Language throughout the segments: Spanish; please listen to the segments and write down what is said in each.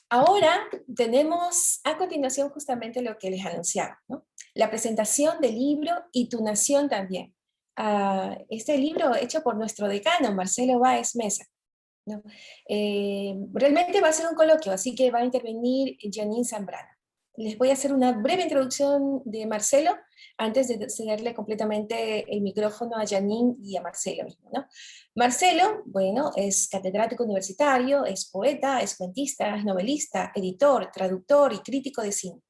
Ahora tenemos a continuación justamente lo que les anunciaba, ¿no? La presentación del libro y tu nación también. Este libro hecho por nuestro decano, Marcelo Báez Mesa, ¿no? Realmente va a ser un coloquio, así que va a intervenir Janine Zambrano. Les voy a hacer una breve introducción de Marcelo antes de cederle completamente el micrófono a Janine y a Marcelo mismo, ¿no? Marcelo, bueno, es catedrático universitario, es poeta, es cuentista, es novelista, editor, traductor y crítico de cine.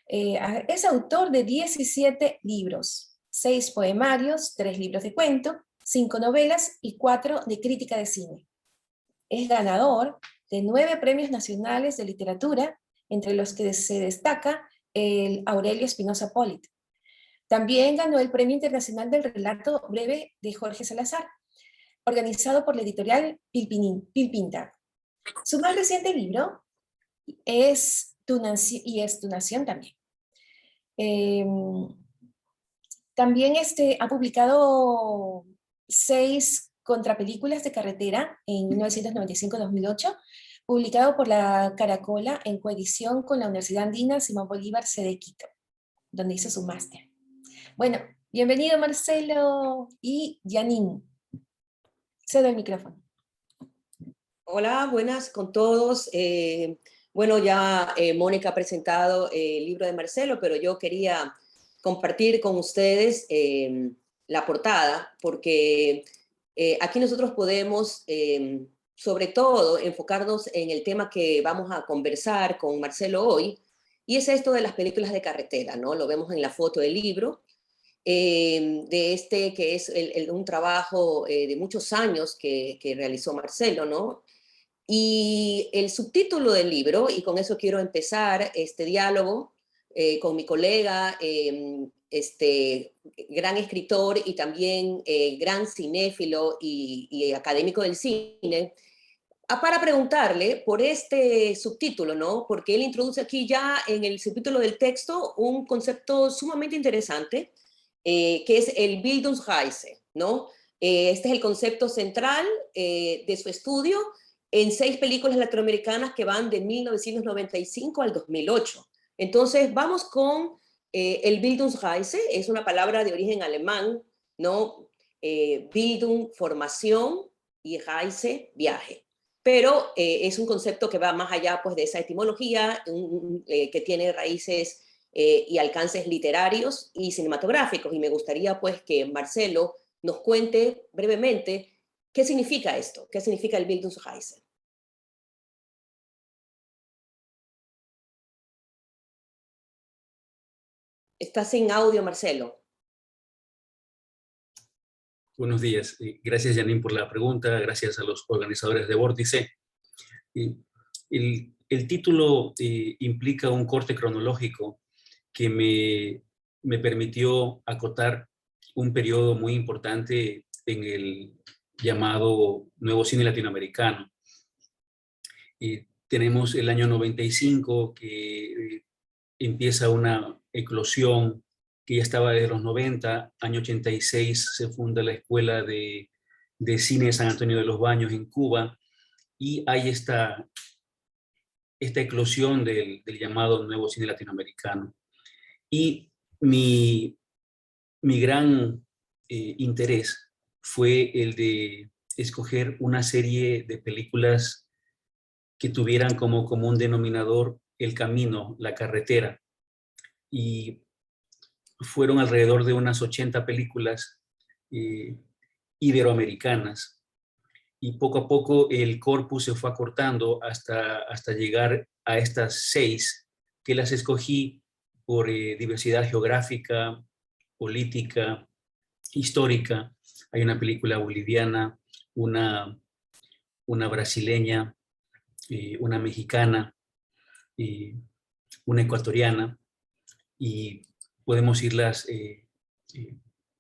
Es autor de 17 libros, 6 poemarios, 3 libros de cuento, 5 novelas y 4 de crítica de cine. Es ganador de 9 premios nacionales de literatura, entre los que se destaca el Aurelio Espinosa Polit. También ganó el Premio Internacional del Relato Breve de Jorge Salazar, organizado por la editorial Pilpinta. Su más reciente libro es Tu Nación también. También ha publicado 6 contrapelículas de carretera en 1995-2008, publicado por la Caracola en coedición con la Universidad Andina Simón Bolívar, sede Quito, donde hizo su máster. Bueno, bienvenido Marcelo y Janine. Cedo el micrófono. Hola, buenas con todos. Bueno, ya Mónica ha presentado el libro de Marcelo, pero yo quería compartir con ustedes la portada, porque aquí nosotros podemos, sobre todo, enfocarnos en el tema que vamos a conversar con Marcelo hoy, y es esto de las películas de carretera, ¿no? Lo vemos en la foto del libro, de que es un trabajo de muchos años que realizó Marcelo, ¿no? Y el subtítulo del libro, y con eso quiero empezar este diálogo con mi colega, gran escritor y también gran cinéfilo y académico del cine, para preguntarle por este subtítulo, ¿no? Porque él introduce aquí ya en el subtítulo del texto un concepto sumamente interesante, que es el Bildungsreise, ¿no? Este es el concepto central de su estudio en 6 películas latinoamericanas que van de 1995 al 2008. Entonces, vamos con el Bildungsreise, es una palabra de origen alemán, ¿no? Bildung, formación, y Reise, viaje. Pero es un concepto que va más allá pues, de esa etimología, que tiene raíces y alcances literarios y cinematográficos. Y me gustaría pues que Marcelo nos cuente brevemente qué significa esto, qué significa el Bildungsreise. Está sin audio, Marcelo. Buenos días. Gracias, Janine, por la pregunta. Gracias a los organizadores de Vórtice. El título implica un corte cronológico que me permitió acotar un periodo muy importante en el llamado Nuevo Cine Latinoamericano. Tenemos el año 95, que empieza una eclosión que ya estaba desde los 90. Año 86 se funda la Escuela de Cine de San Antonio de los Baños en Cuba, y hay esta eclosión del llamado Nuevo Cine Latinoamericano. Y mi gran interés fue el de escoger una serie de películas que tuvieran como común denominador el camino, la carretera. Y fueron alrededor de unas 80 películas iberoamericanas. Y poco a poco el corpus se fue acortando hasta llegar a estas 6, que las escogí por diversidad geográfica, política, histórica. Hay una película boliviana, una brasileña, una mexicana, una ecuatoriana, y podemos irlas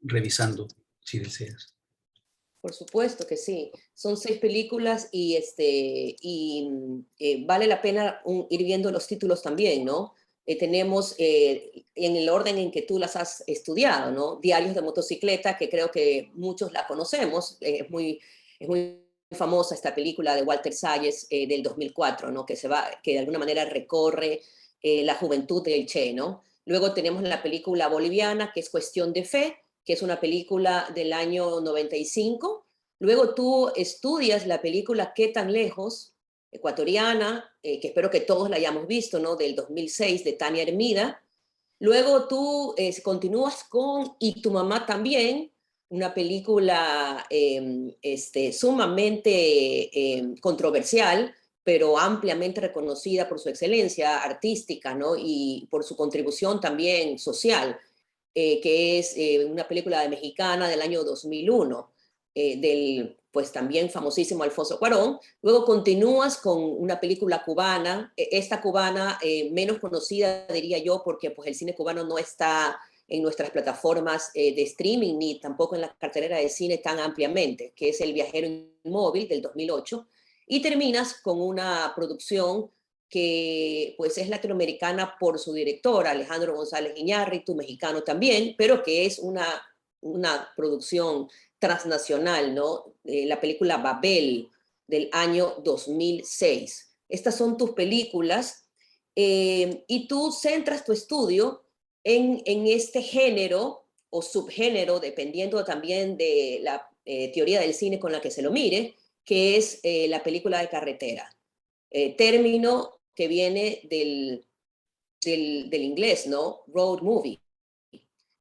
revisando si deseas. Por supuesto que sí. Son 6 películas y, vale la pena ir viendo los títulos también, ¿no? Tenemos en el orden en que tú las has estudiado, ¿no? Diarios de motocicleta, que creo que muchos la conocemos, es muy famosa esta película de Walter Salles del 2004, ¿no? Que de alguna manera recorre la juventud del Che, ¿no? Luego tenemos la película boliviana, que es Cuestión de Fe, que es una película del año 95. Luego tú estudias la película ¿Qué tan lejos?, ecuatoriana, que espero que todos la hayamos visto, ¿no? Del 2006, de Tania Hermida. Luego tú continúas con Y tu mamá también, una película sumamente controversial, pero ampliamente reconocida por su excelencia artística, ¿no? Y por su contribución también social, que es una película mexicana del año 2001, del pues también famosísimo Alfonso Cuarón. Luego continúas con una película cubana, esta cubana menos conocida, diría yo, porque pues el cine cubano no está en nuestras plataformas de streaming, ni tampoco en la cartelera de cine tan ampliamente, que es El viajero inmóvil del 2008, y terminas con una producción que pues es latinoamericana por su director, Alejandro González Iñárritu, mexicano también, pero que es una producción transnacional, ¿no? La película Babel del año 2006. Estas son tus películas y tú centras tu estudio en este género o subgénero, dependiendo también de la teoría del cine con la que se lo mire, que es la película de carretera. Término que viene del inglés, ¿no? Road movie.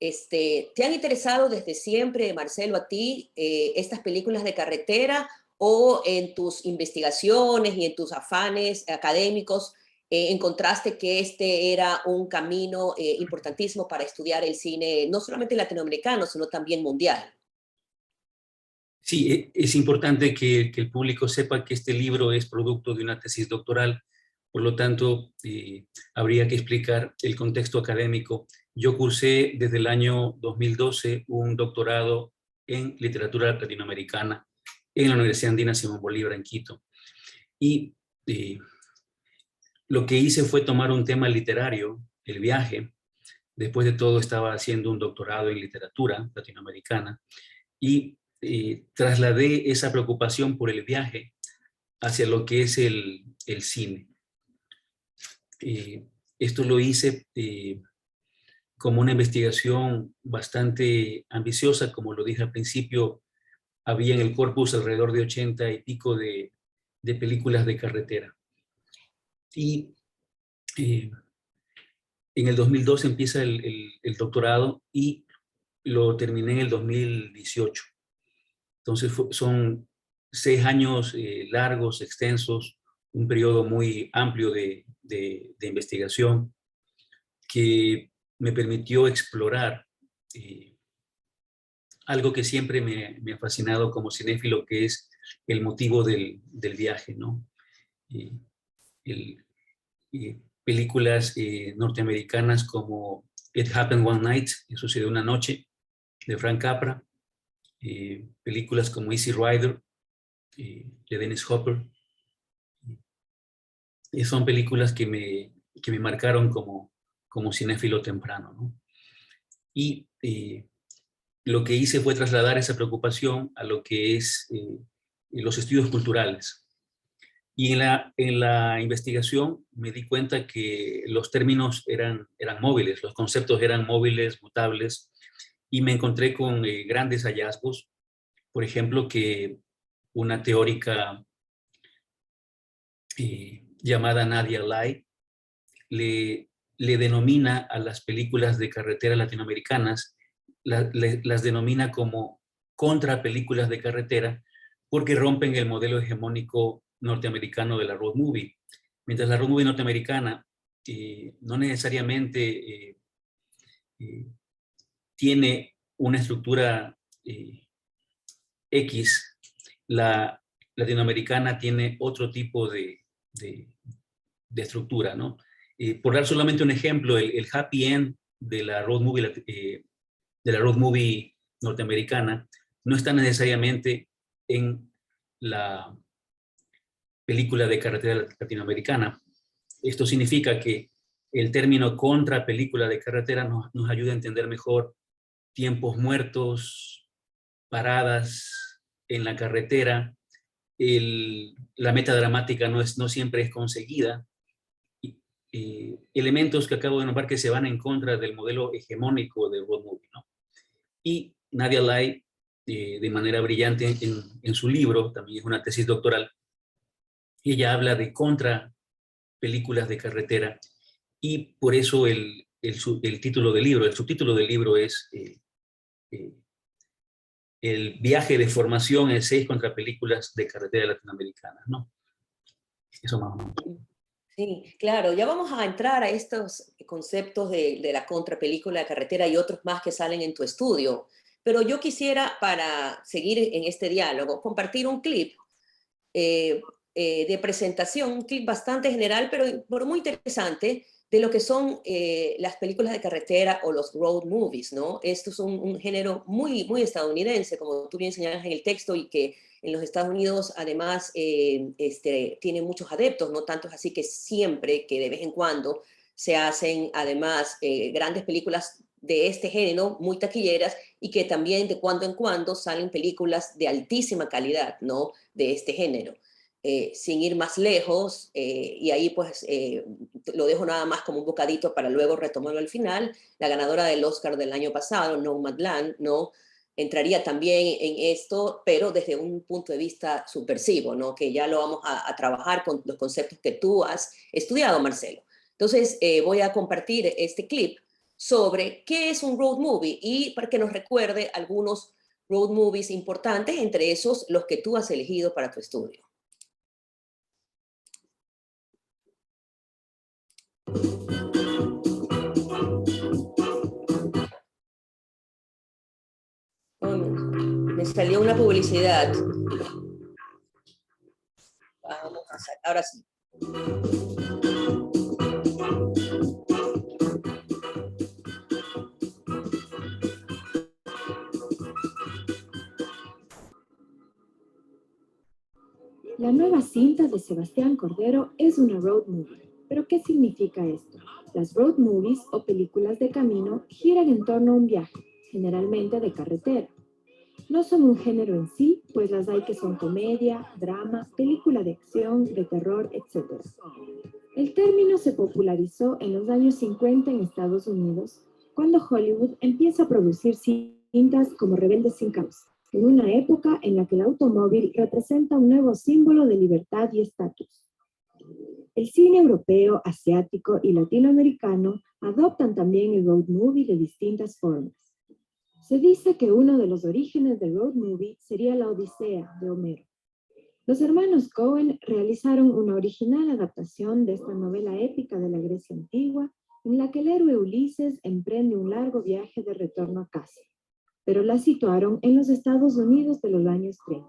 ¿Te han interesado desde siempre, Marcelo, a ti estas películas de carretera, o en tus investigaciones y en tus afanes académicos encontraste que este era un camino importantísimo para estudiar el cine, no solamente latinoamericano, sino también mundial? Sí, es importante que el público sepa que este libro es producto de una tesis doctoral, por lo tanto, habría que explicar el contexto académico. Yo cursé desde el año 2012 un doctorado en literatura latinoamericana en la Universidad Andina Simón Bolívar en Quito. Y lo que hice fue tomar un tema literario, el viaje. Después de todo estaba haciendo un doctorado en literatura latinoamericana y trasladé esa preocupación por el viaje hacia lo que es el cine. Esto lo hice como una investigación bastante ambiciosa. Como lo dije al principio, había en el corpus alrededor de 80 y pico de películas de carretera. Y en el 2012 empieza el doctorado y lo terminé en el 2018. Entonces son 6 años largos, extensos, un periodo muy amplio de investigación que me permitió explorar algo que siempre me ha fascinado como cinéfilo, que es el motivo del viaje, ¿no? Películas norteamericanas como It Happened One Night, eso sucedió una noche, de Frank Capra, películas como Easy Rider, de Dennis Hopper, son películas que me marcaron como cinéfilo temprano, ¿no? Y lo que hice fue trasladar esa preocupación a lo que es los estudios culturales. Y en la investigación me di cuenta que los términos eran móviles, los conceptos eran móviles, mutables, y me encontré con grandes hallazgos. Por ejemplo, que una teórica llamada Nadia Lai le denomina a las películas de carretera latinoamericanas, las denomina como contrapelículas de carretera, porque rompen el modelo hegemónico norteamericano de la road movie. Mientras la road movie norteamericana no necesariamente tiene una estructura X, la latinoamericana tiene otro tipo de estructura, ¿no? Por dar solamente un ejemplo, el happy end de la road movie norteamericana no está necesariamente en la película de carretera latinoamericana. Esto significa que el término contra película de carretera nos ayuda a entender mejor tiempos muertos, paradas en la carretera, la meta dramática no siempre es conseguida. Elementos que acabo de nombrar que se van en contra del modelo hegemónico del road movie, ¿no? Y Nadia Lai, de manera brillante en su libro, también es una tesis doctoral, ella habla de contra películas de carretera, y por eso el título del libro, el subtítulo del libro es el viaje de formación en 6 contra películas de carretera latinoamericanas, ¿no? Eso más o menos. Sí, claro, ya vamos a entrar a estos conceptos de la contrapelícula de carretera y otros más que salen en tu estudio, pero yo quisiera, para seguir en este diálogo, compartir un clip de presentación, un clip bastante general, pero muy interesante, de lo que son las películas de carretera o los road movies, ¿no? Esto es un género muy, muy estadounidense, como tú bien señalas en el texto, y que en los Estados Unidos además tiene muchos adeptos, no tantos así que siempre, que de vez en cuando se hacen además grandes películas de este género, muy taquilleras, y que también de cuando en cuando salen películas de altísima calidad, ¿no? De este género. Sin ir más lejos, y ahí pues lo dejo nada más como un bocadito para luego retomarlo al final, la ganadora del Oscar del año pasado, Nomadland, ¿no? Entraría también en esto, pero desde un punto de vista subversivo, ¿no? Que ya lo vamos a trabajar con los conceptos que tú has estudiado, Marcelo. Entonces, voy a compartir este clip sobre qué es un road movie y para que nos recuerde algunos road movies importantes, entre esos los que tú has elegido para tu estudio. Me salió una publicidad. Vamos a hacer, ahora sí. La nueva cinta de Sebastián Cordero es una road movie. ¿Pero qué significa esto? Las road movies o películas de camino giran en torno a un viaje, generalmente de carretera. No son un género en sí, pues las hay que son comedia, drama, película de acción, de terror, etc. El término se popularizó en los años 50 en Estados Unidos, cuando Hollywood empieza a producir cintas como Rebeldes sin causa, en una época en la que el automóvil representa un nuevo símbolo de libertad y estatus. El cine europeo, asiático y latinoamericano adoptan también el road movie de distintas formas. Se dice que uno de los orígenes del road movie sería la Odisea de Homero. Los hermanos Coen realizaron una original adaptación de esta novela épica de la Grecia antigua, en la que el héroe Ulises emprende un largo viaje de retorno a casa, pero la situaron en los Estados Unidos de los años 30.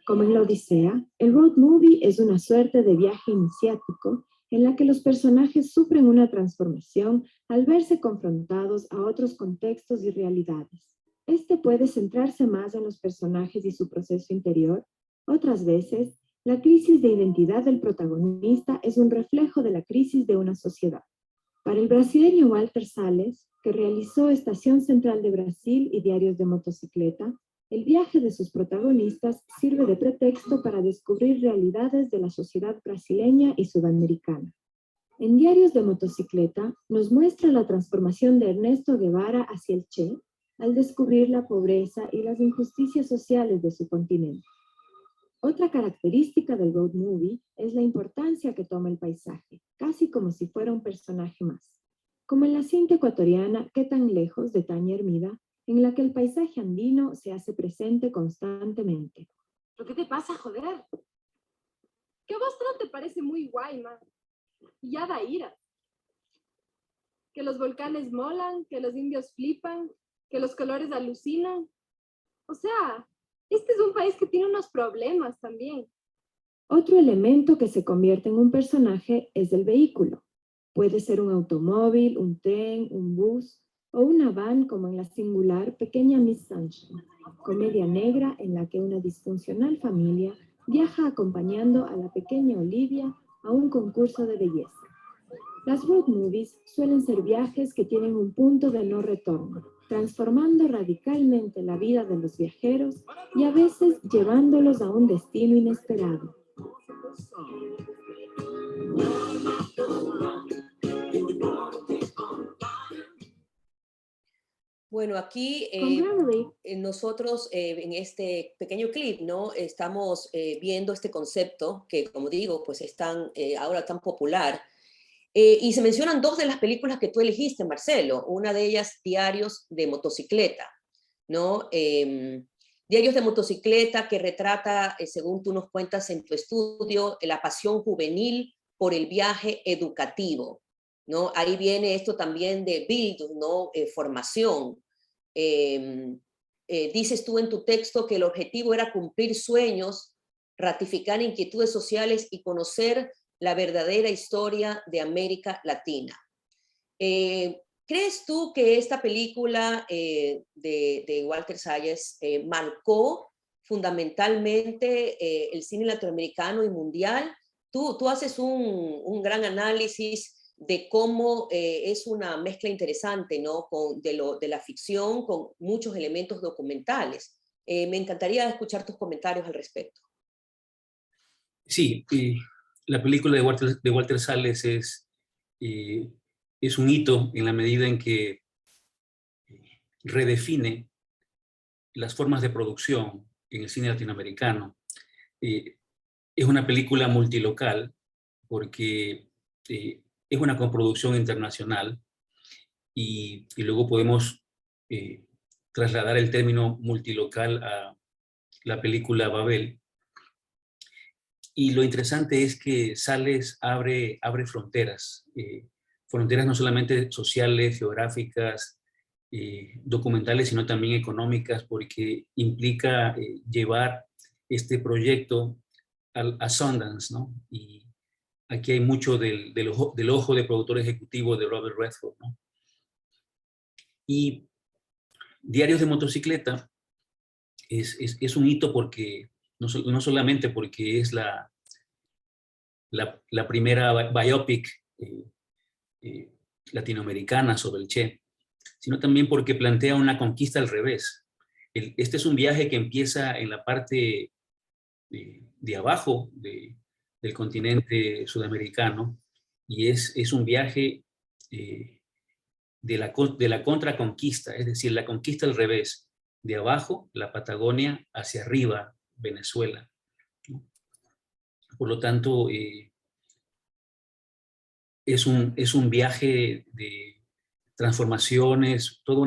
Como en la Odisea, el road movie es una suerte de viaje iniciático en la que los personajes sufren una transformación al verse confrontados a otros contextos y realidades. Este puede centrarse más en los personajes y su proceso interior. Otras veces, la crisis de identidad del protagonista es un reflejo de la crisis de una sociedad. Para el brasileño Walter Salles, que realizó Estación Central de Brasil y Diarios de Motocicleta, el viaje de sus protagonistas sirve de pretexto para descubrir realidades de la sociedad brasileña y sudamericana. En Diarios de Motocicleta nos muestra la transformación de Ernesto Guevara hacia el Che al descubrir la pobreza y las injusticias sociales de su continente. Otra característica del road movie es la importancia que toma el paisaje, casi como si fuera un personaje más. Como en la cinta ecuatoriana ¿Qué tan lejos?, de Tania Hermida, en la que el paisaje andino se hace presente constantemente. ¿Pero qué te pasa, joder? Que a vos todo te parece muy guay, man. Y ya da ira. Que los volcanes molan, que los indios flipan, que los colores alucinan. O sea, este es un país que tiene unos problemas también. Otro elemento que se convierte en un personaje es el vehículo. Puede ser un automóvil, un tren, un bus o una van, como en la singular Pequeña Miss Sunshine, comedia negra en la que una disfuncional familia viaja acompañando a la pequeña Olivia a un concurso de belleza. Las road movies suelen ser viajes que tienen un punto de no retorno, transformando radicalmente la vida de los viajeros y a veces llevándolos a un destino inesperado. Bueno, aquí nosotros en este pequeño clip, ¿no? Estamos viendo este concepto que, como digo, pues es ahora tan popular. Y se mencionan dos de las películas que tú elegiste, Marcelo. Una de ellas, Diarios de Motocicleta, ¿no? Diarios de Motocicleta, que retrata, según tú nos cuentas en tu estudio, la pasión juvenil por el viaje educativo, ¿no? Ahí viene esto también de Bildung, ¿no? Formación. Dices tú en tu texto que el objetivo era cumplir sueños, ratificar inquietudes sociales y conocer la verdadera historia de América ¿Crees tú que esta película de Walter Salles marcó fundamentalmente el cine latinoamericano y mundial? Tú haces un gran análisis de cómo es una mezcla interesante, ¿no? De la ficción con muchos elementos documentales. Me encantaría escuchar tus comentarios al respecto. Sí, la película de Walter Salles es un hito en la medida en que redefine las formas de producción en el cine latinoamericano. Es una película multilocal porque es una coproducción internacional y luego podemos trasladar el término multilocal a la película Babel. Y lo interesante es que Salles abre fronteras, fronteras no solamente sociales, geográficas, documentales, sino también económicas, porque implica llevar este proyecto a Sundance, ¿no? Y aquí hay mucho del ojo de productor ejecutivo de Robert Redford, ¿no? Y Diarios de Motocicleta es un hito porque no solamente porque es la primera biopic latinoamericana sobre el Che, sino también porque plantea una conquista al revés. Este es un viaje que empieza en la parte de abajo del continente sudamericano y es un viaje de la contraconquista, es decir, la conquista al revés, de abajo, la Patagonia, hacia arriba, Venezuela, ¿no? Por lo tanto, es un viaje de transformaciones, toda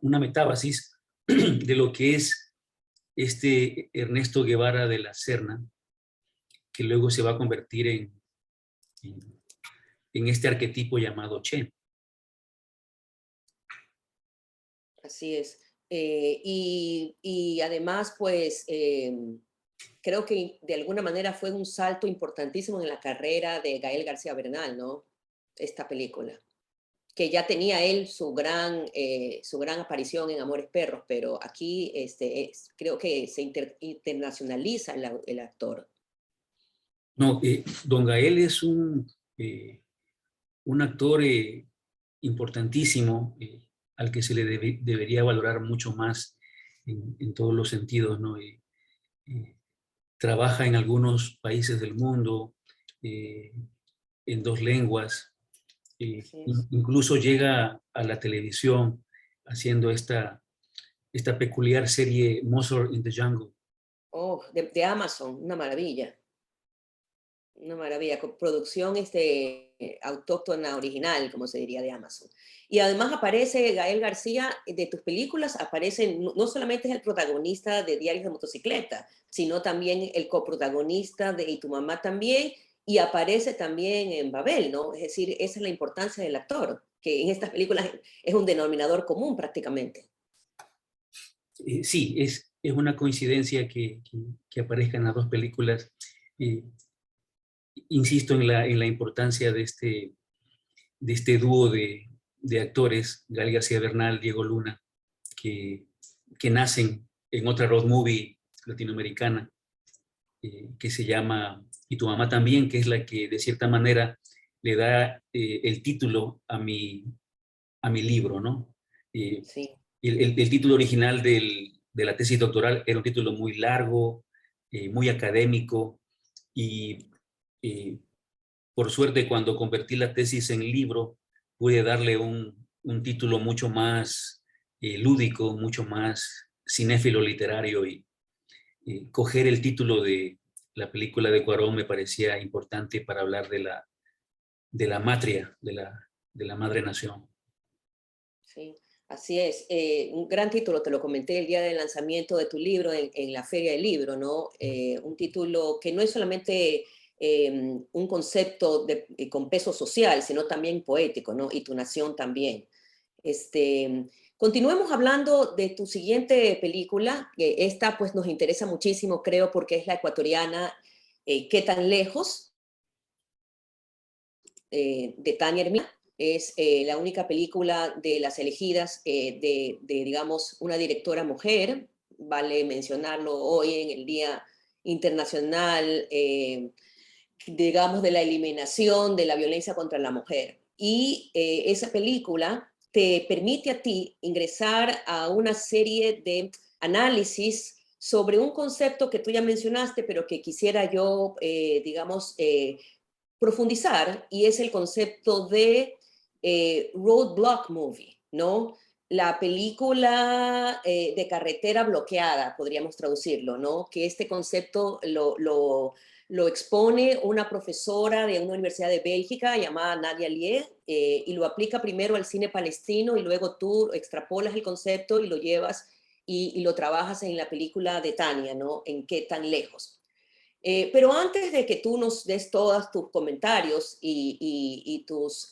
una metábasis de lo que es este Ernesto Guevara de la Serna, que luego se va a convertir en este arquetipo llamado Che. Así es. Y además, pues, creo que de alguna manera fue un salto importantísimo en la carrera de Gael García Bernal, ¿no? Esta película, que ya tenía él su gran aparición en Amores Perros, pero aquí creo que se internacionaliza el actor. No, don Gael es un actor importantísimo, al que se le debería valorar mucho más en todos los sentidos, ¿no? Trabaja en algunos países del mundo, en 2 lenguas, incluso llega a la televisión haciendo esta peculiar serie Mozart in the Jungle. Oh, de Amazon, una maravilla. Una maravilla, con producción autóctona original, como se diría, de Amazon. Y además aparece Gael García, de tus películas aparece, no solamente es el protagonista de Diarios de Motocicleta, sino también el coprotagonista de Y tu mamá también, y aparece también en Babel, ¿no? Es decir, esa es la importancia del actor, que en estas películas es un denominador común prácticamente. Sí, es una coincidencia que aparezcan las 2 películas. Insisto en la importancia de este dúo de actores, Gael García Bernal, Diego Luna, que nacen en otra road movie latinoamericana que se llama Y tu mamá también, que es la que de cierta manera le da el título a mi libro, ¿no? Sí. El título original de la tesis doctoral era un título muy largo, muy académico, y por suerte cuando convertí la tesis en libro, pude darle un título mucho más lúdico, mucho más cinéfilo literario, y coger el título de la película de Cuarón me parecía importante para hablar de la matria, de la madre nación. Sí, así es. Un gran título, te lo comenté el día del lanzamiento de tu libro en la Feria del Libro, ¿no? Un título que no es solamente un concepto con peso social, sino también poético, ¿no? Y tu nación también. Continuemos hablando de tu siguiente película, que esta pues nos interesa muchísimo, creo, porque es la ecuatoriana ¿Qué tan lejos? De Tania Hermida. Es la única película de las elegidas digamos, una directora mujer. Vale mencionarlo hoy en el Día Internacional, digamos, de la eliminación de la violencia contra la mujer. Y esa película te permite a ti ingresar a una serie de análisis sobre un concepto que tú ya mencionaste, pero que quisiera yo, digamos, profundizar, y es el concepto de roadblock movie, ¿no? La película de carretera bloqueada, podríamos traducirlo, ¿no? Que este concepto lo expone una profesora de una universidad de Bélgica llamada Nadia Lier, y lo aplica primero al cine palestino, y luego tú extrapolas el concepto y lo llevas y lo trabajas en la película de Tania, ¿no? En Qué tan lejos. Pero antes de que tú nos des todos tus comentarios y tus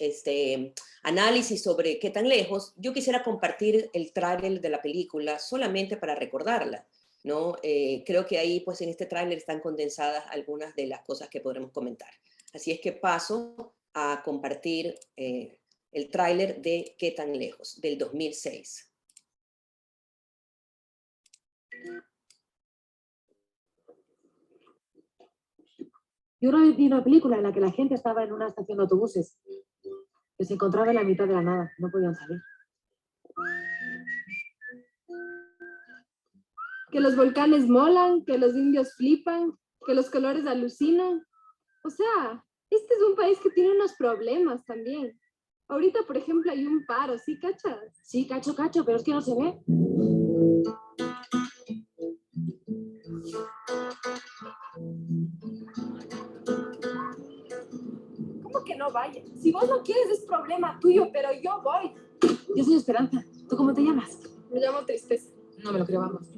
análisis sobre Qué tan lejos, yo quisiera compartir el tráiler de la película solamente para recordarla, ¿no? Creo que ahí, pues en este tráiler están condensadas algunas de las cosas que podremos comentar. Así es que paso a compartir el tráiler de Qué tan lejos, del 2006. Yo una vez vi una película en la que la gente estaba en una estación de autobuses que se encontraba en la mitad de la nada, no podían salir. Que los volcanes molan, que los indios flipan, que los colores alucinan. O sea, este es un país que tiene unos problemas también. Ahorita, por ejemplo, hay un paro, ¿sí cachas? Sí, cacho, pero es que no se ve. ¿Cómo que no vaya? Si vos no quieres es problema tuyo, pero yo voy. Yo soy Esperanza. ¿Tú cómo te llamas? Me llamo Tristeza. No me lo creo, vamos.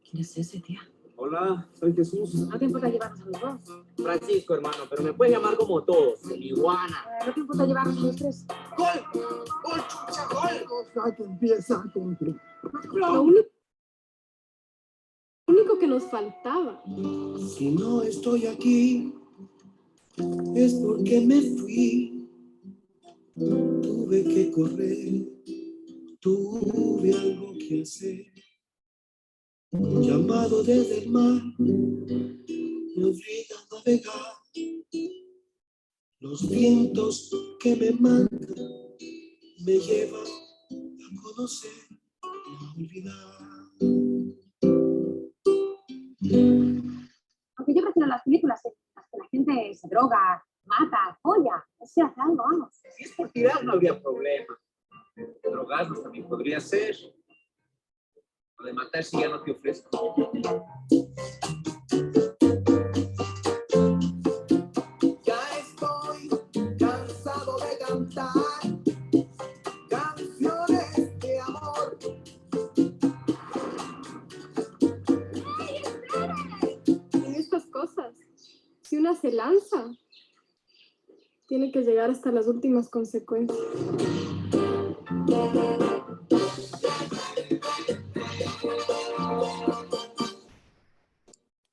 ¿Quién es ese, tía? Hola, soy Jesús. No te importa llevarnos a los dos. Francisco, hermano, pero me puedes llamar como todos, el iguana. No te importa llevarnos a los tres. ¡Gol! ¡Gol, chucha, gol! Cosa que empieza con... Lo único que nos faltaba. Si no estoy aquí, es porque me fui. Tuve que correr, tuve algo que hacer. Un llamado desde el mar me obliga a navegar. Los vientos que me mandan me llevan a conocer y a olvidar. Aunque yo prefiero las películas en las que la gente se droga, mata, folla. O sea, hace algo, vamos. Si es por tirar, no habría problema. Drogarnos también podría ser. Lo de matar si ya no te ofrezco. Ya estoy cansado de cantar canciones de amor. En estas cosas, si una se lanza, tiene que llegar hasta las últimas consecuencias.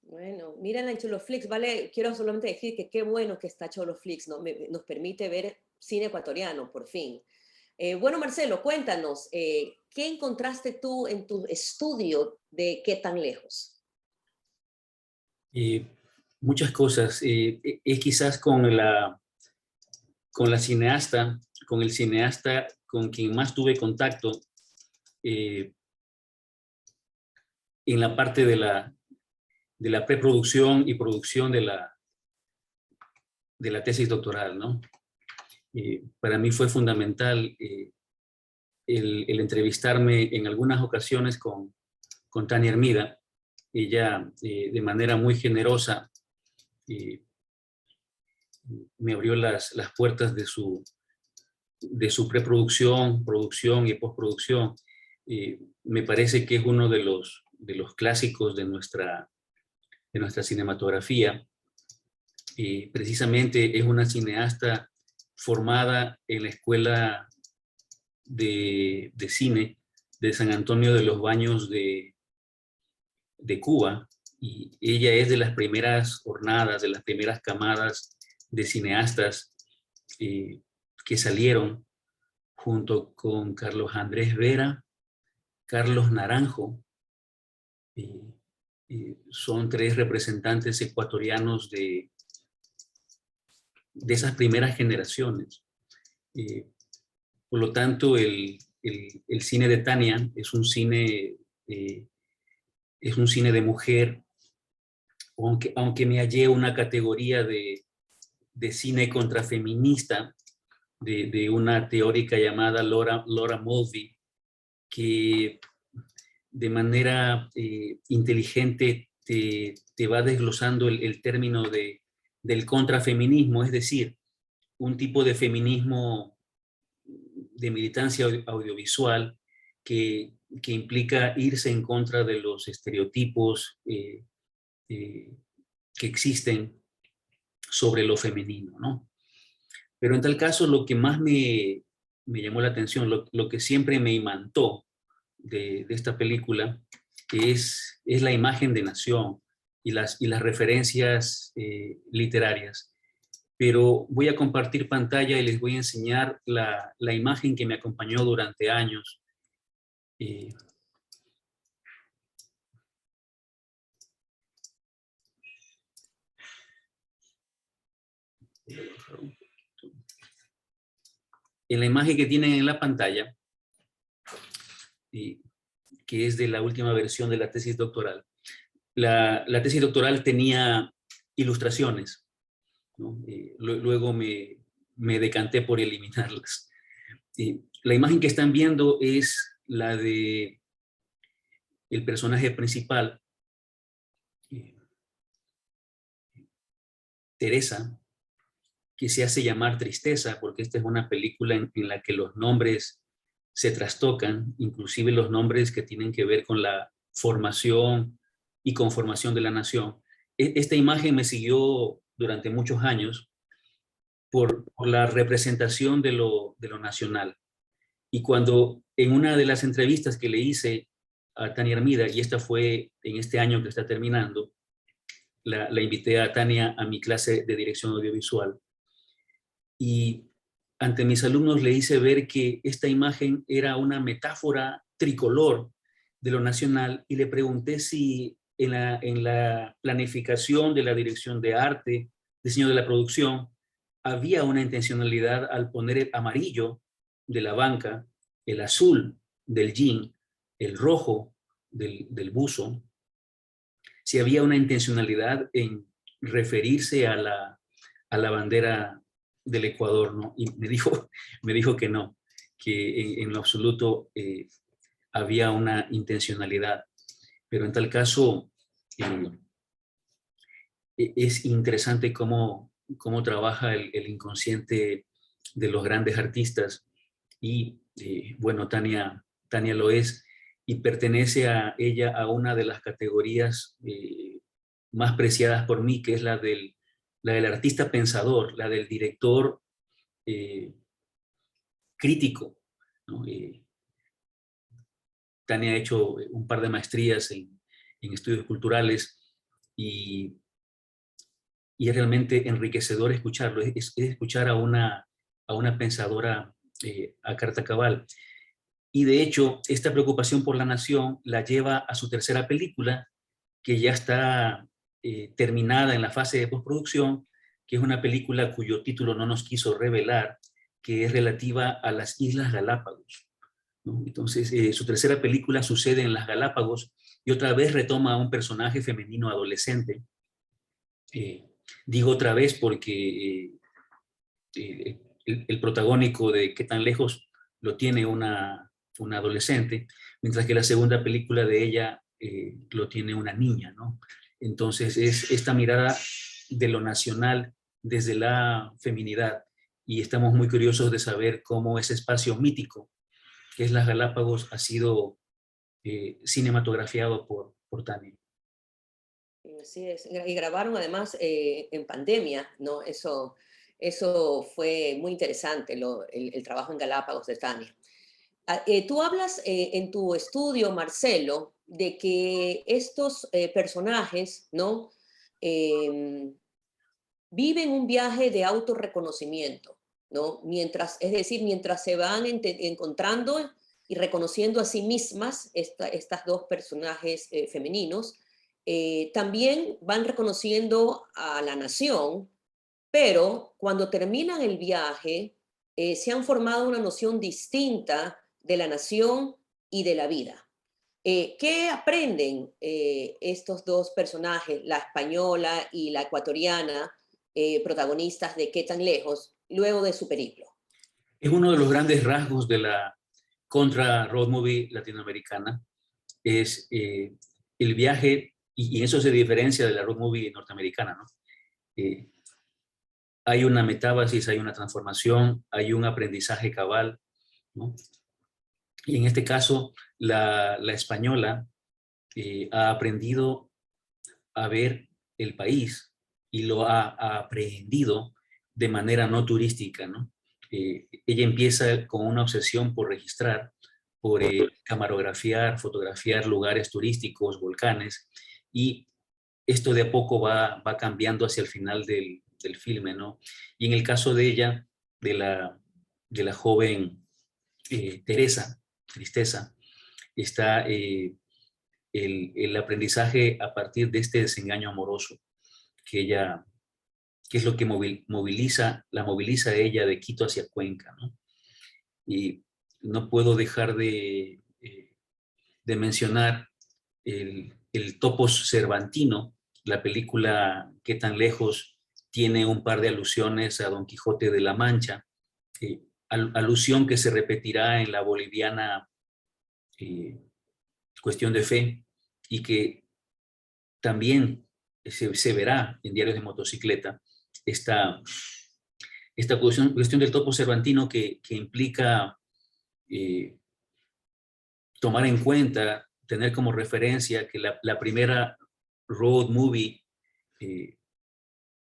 Bueno, mírenla en Choloflix, ¿vale? Quiero solamente decir que qué bueno que está Choloflix, ¿no? Nos permite ver cine ecuatoriano, por fin. Bueno, Marcelo, cuéntanos, ¿qué encontraste tú en tu estudio de Qué tan lejos? muchas cosas. Es quizás con el cineasta con quien más tuve contacto en la parte de la preproducción y producción de la tesis doctoral, ¿no? Para mí fue fundamental el entrevistarme en algunas ocasiones con Tania Hermida. Ella, de manera muy generosa, me abrió las puertas de su preproducción, producción y postproducción. Me parece que es uno de los clásicos de nuestra cinematografía. Precisamente es una cineasta formada en la Escuela de Cine de San Antonio de los Baños de Cuba, y ella es de las primeras hornadas, de las primeras camadas de cineastas que salieron junto con Carlos Andrés Vera, Carlos Naranjo. Son tres representantes ecuatorianos de esas primeras generaciones. Por lo tanto, el cine de Tania es un cine de mujer, aunque me hallé una categoría de cine contrafeminista de una teórica llamada Laura Mulvey, que de manera inteligente te va desglosando el término del contrafeminismo, es decir, un tipo de feminismo de militancia audiovisual que implica irse en contra de los estereotipos que existen sobre lo femenino, ¿no? Pero en tal caso, lo que más me llamó la atención, lo que siempre me imantó de esta película, es la imagen de nación y las referencias literarias. Pero voy a compartir pantalla y les voy a enseñar la imagen que me acompañó durante años. En la imagen que tienen en la pantalla, que es de la última versión de la tesis doctoral, la tesis doctoral tenía ilustraciones, ¿no? Luego me decanté por eliminarlas. La imagen que están viendo es la de el personaje principal, Teresa, que se hace llamar Tristeza, porque esta es una película en la que los nombres se trastocan, inclusive los nombres que tienen que ver con la formación y conformación de la nación. Esta imagen me siguió durante muchos años por la representación de lo nacional. Y cuando en una de las entrevistas que le hice a Tania Hermida, y esta fue en este año que está terminando, la invité a Tania a mi clase de dirección audiovisual. Y ante mis alumnos le hice ver que esta imagen era una metáfora tricolor de lo nacional, y le pregunté si en la planificación de la dirección de arte, diseño de la producción, había una intencionalidad al poner el amarillo de la banca, el azul del jean, el rojo del buzo, si había una intencionalidad en referirse a la bandera del Ecuador, ¿no? Y me dijo que no, que en lo absoluto había una intencionalidad. Pero en tal caso, es interesante cómo trabaja el inconsciente de los grandes artistas. Y bueno, Tania lo es, y pertenece a ella a una de las categorías más preciadas por mí, que es la del artista pensador, la del director crítico, ¿no? Tania ha hecho un par de maestrías en estudios culturales, y es realmente enriquecedor escucharlo, es escuchar a una pensadora a carta cabal. Y de hecho, esta preocupación por la nación la lleva a su tercera película, que ya está terminada en la fase de postproducción, que es una película cuyo título no nos quiso revelar, que es relativa a las Islas Galápagos, ¿no? Entonces, su tercera película sucede en las Galápagos y otra vez retoma a un personaje femenino adolescente. Digo otra vez porque el protagónico de ¿Qué tan lejos? Lo tiene una adolescente, mientras que la segunda película de ella lo tiene una niña, ¿no? Entonces es esta mirada de lo nacional desde la feminidad, y estamos muy curiosos de saber cómo ese espacio mítico que es las Galápagos ha sido cinematografiado por Tania. Así es. Y grabaron además en pandemia, ¿no? Eso fue muy interesante, el trabajo en Galápagos de Tania. Tú hablas en tu estudio, Marcelo, de que estos personajes, ¿no? Viven un viaje de autorreconocimiento, ¿no? Es decir, mientras se van encontrando y reconociendo a sí mismas estas dos personajes femeninos, también van reconociendo a la nación, pero cuando terminan el viaje, se han formado una noción distinta de la nación y de la vida. ¿Qué aprenden estos dos personajes, la española y la ecuatoriana, protagonistas de ¿Qué tan lejos?, luego de su periplo? Es uno de los grandes rasgos de la contra-road movie latinoamericana, es el viaje, y eso se diferencia de la road movie norteamericana, ¿no? Hay una metábasis, hay una transformación, hay un aprendizaje cabal, ¿no? Y en este caso, la española ha aprendido a ver el país y lo ha aprehendido de manera no turística, ¿no? Ella empieza con una obsesión por registrar, por camarografiar, fotografiar lugares turísticos, volcanes, y esto de a poco va cambiando hacia el final del filme, ¿no? Y en el caso de ella, de la joven Teresa, Tristeza, está el aprendizaje a partir de este desengaño amoroso que es lo que la moviliza a ella de Quito hacia Cuenca, ¿no? Y no puedo dejar de mencionar el topos cervantino. La película ¿Qué tan lejos? Tiene un par de alusiones a Don Quijote de la Mancha, alusión que se repetirá en la boliviana Cuestión de Fe, y que también se verá en Diarios de Motocicleta, esta cuestión del topo cervantino que implica tomar en cuenta, tener como referencia que la primera road movie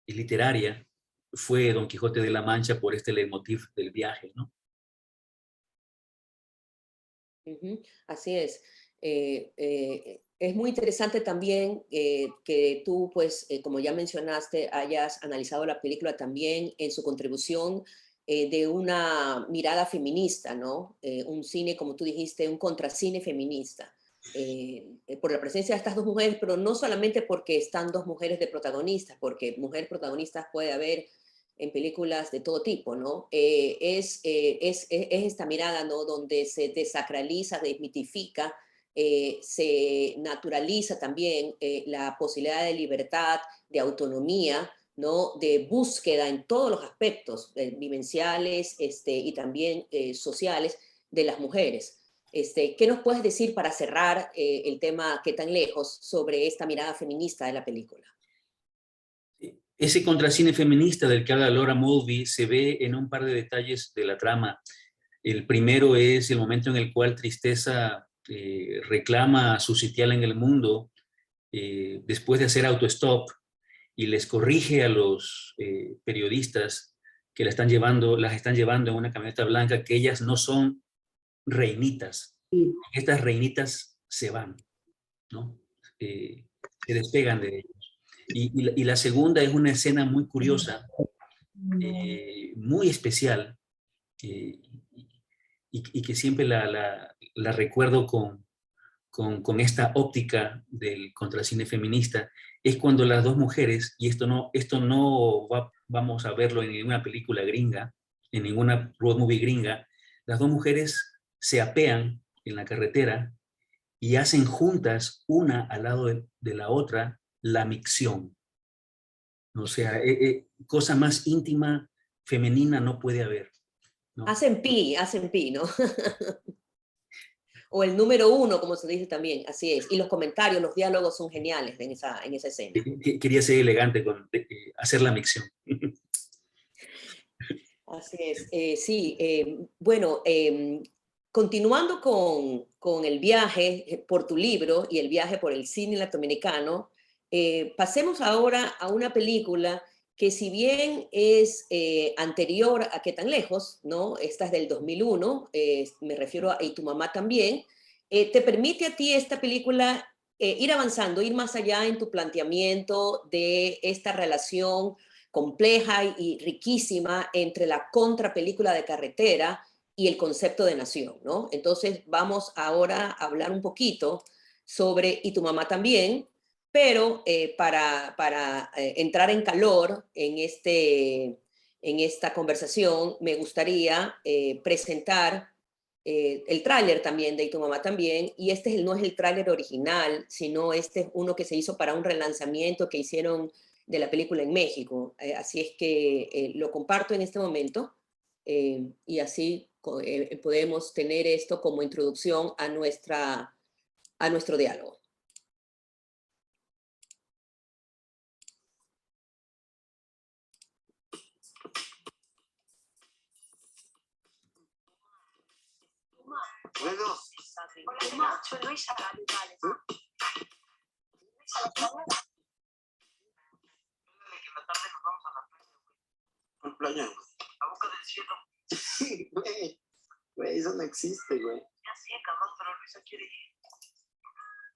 literaria fue Don Quijote de la Mancha, por este leitmotiv del viaje, ¿no? Así es. Es muy interesante también que tú, pues, como ya mencionaste, hayas analizado la película también en su contribución de una mirada feminista, ¿no? Un cine, como tú dijiste, un contracine feminista, por la presencia de estas dos mujeres, pero no solamente porque están dos mujeres de protagonistas, porque mujeres protagonistas puede haber en películas de todo tipo, ¿no? Es esta mirada, ¿no? Donde se desacraliza, desmitifica, se naturaliza también la posibilidad de libertad, de autonomía, ¿no? De búsqueda en todos los aspectos vivenciales y también sociales de las mujeres. ¿Qué nos puedes decir para cerrar el tema ¿Qué tan lejos? Sobre esta mirada feminista de la película? Ese contracine feminista del que habla Laura Mulvey se ve en un par de detalles de la trama. El primero es el momento en el cual Tristeza reclama su sitial en el mundo después de hacer autostop, y les corrige a los periodistas que las están llevando en una camioneta blanca, que ellas no son reinitas. Estas reinitas se van, ¿no? Se despegan de ellos. Y la segunda es una escena muy curiosa, muy especial, y que siempre la recuerdo con con esta óptica del contracine feminista, es cuando las dos mujeres, y esto no vamos a verlo en ninguna película gringa, en ninguna road movie gringa, las dos mujeres se apean en la carretera y hacen juntas, una al lado de la otra, la micción. O sea, cosa más íntima, femenina no puede haber, ¿no? Hacen pi, ¿no? O el número uno, como se dice también, así es. Y los comentarios, los diálogos son geniales en esa escena. Quería ser elegante con hacer la micción. Así es. Sí, bueno, continuando con el viaje por tu libro y el viaje por el cine latinoamericano, pasemos ahora a una película que, si bien es anterior a Qué tan lejos, ¿no? Esta es del 2001, me refiero a Y tu mamá también, te permite a ti esta película ir avanzando, ir más allá en tu planteamiento de esta relación compleja y riquísima entre la contrapelícula de carretera y el concepto de nación, ¿no? Entonces vamos ahora a hablar un poquito sobre Y tu mamá también, pero para entrar en calor en esta conversación, me gustaría presentar el tráiler también de Y tu mamá también, y no es el tráiler original, sino este es uno que se hizo para un relanzamiento que hicieron de la película en México. Así es que lo comparto en este momento y así podemos tener esto como introducción a nuestro diálogo. Bueno. ¿Al playa? A Boca del Cielo. Güey, eso no existe, güey. Ya sé, cabrón, pero Luisa quiere ir.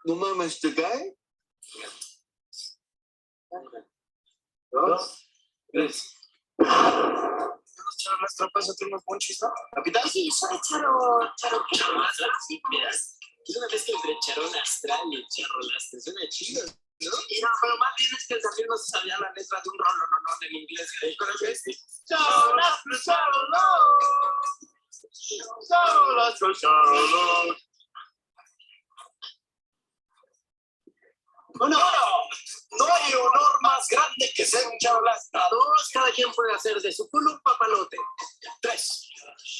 No mames, ¿te cae? 2, 3. Las tropas de unos monchis, ¿no? ¿Capitán? Sí, soy Charo Astral, sí, miras. Es una mezcla entre Charón Astral y el Charro Lastre. Suena chido, ¿no? No, pero más bien es que el Samir no se sabía la letra de un rolo, no, en inglés. ¿Conoces? Charro Lastre, Charro Lastre. Charro Lastre, Charro Lastre. No hay honor más grande que ser un charlastre. 2, cada quien puede hacer de su culo un papalote. 3,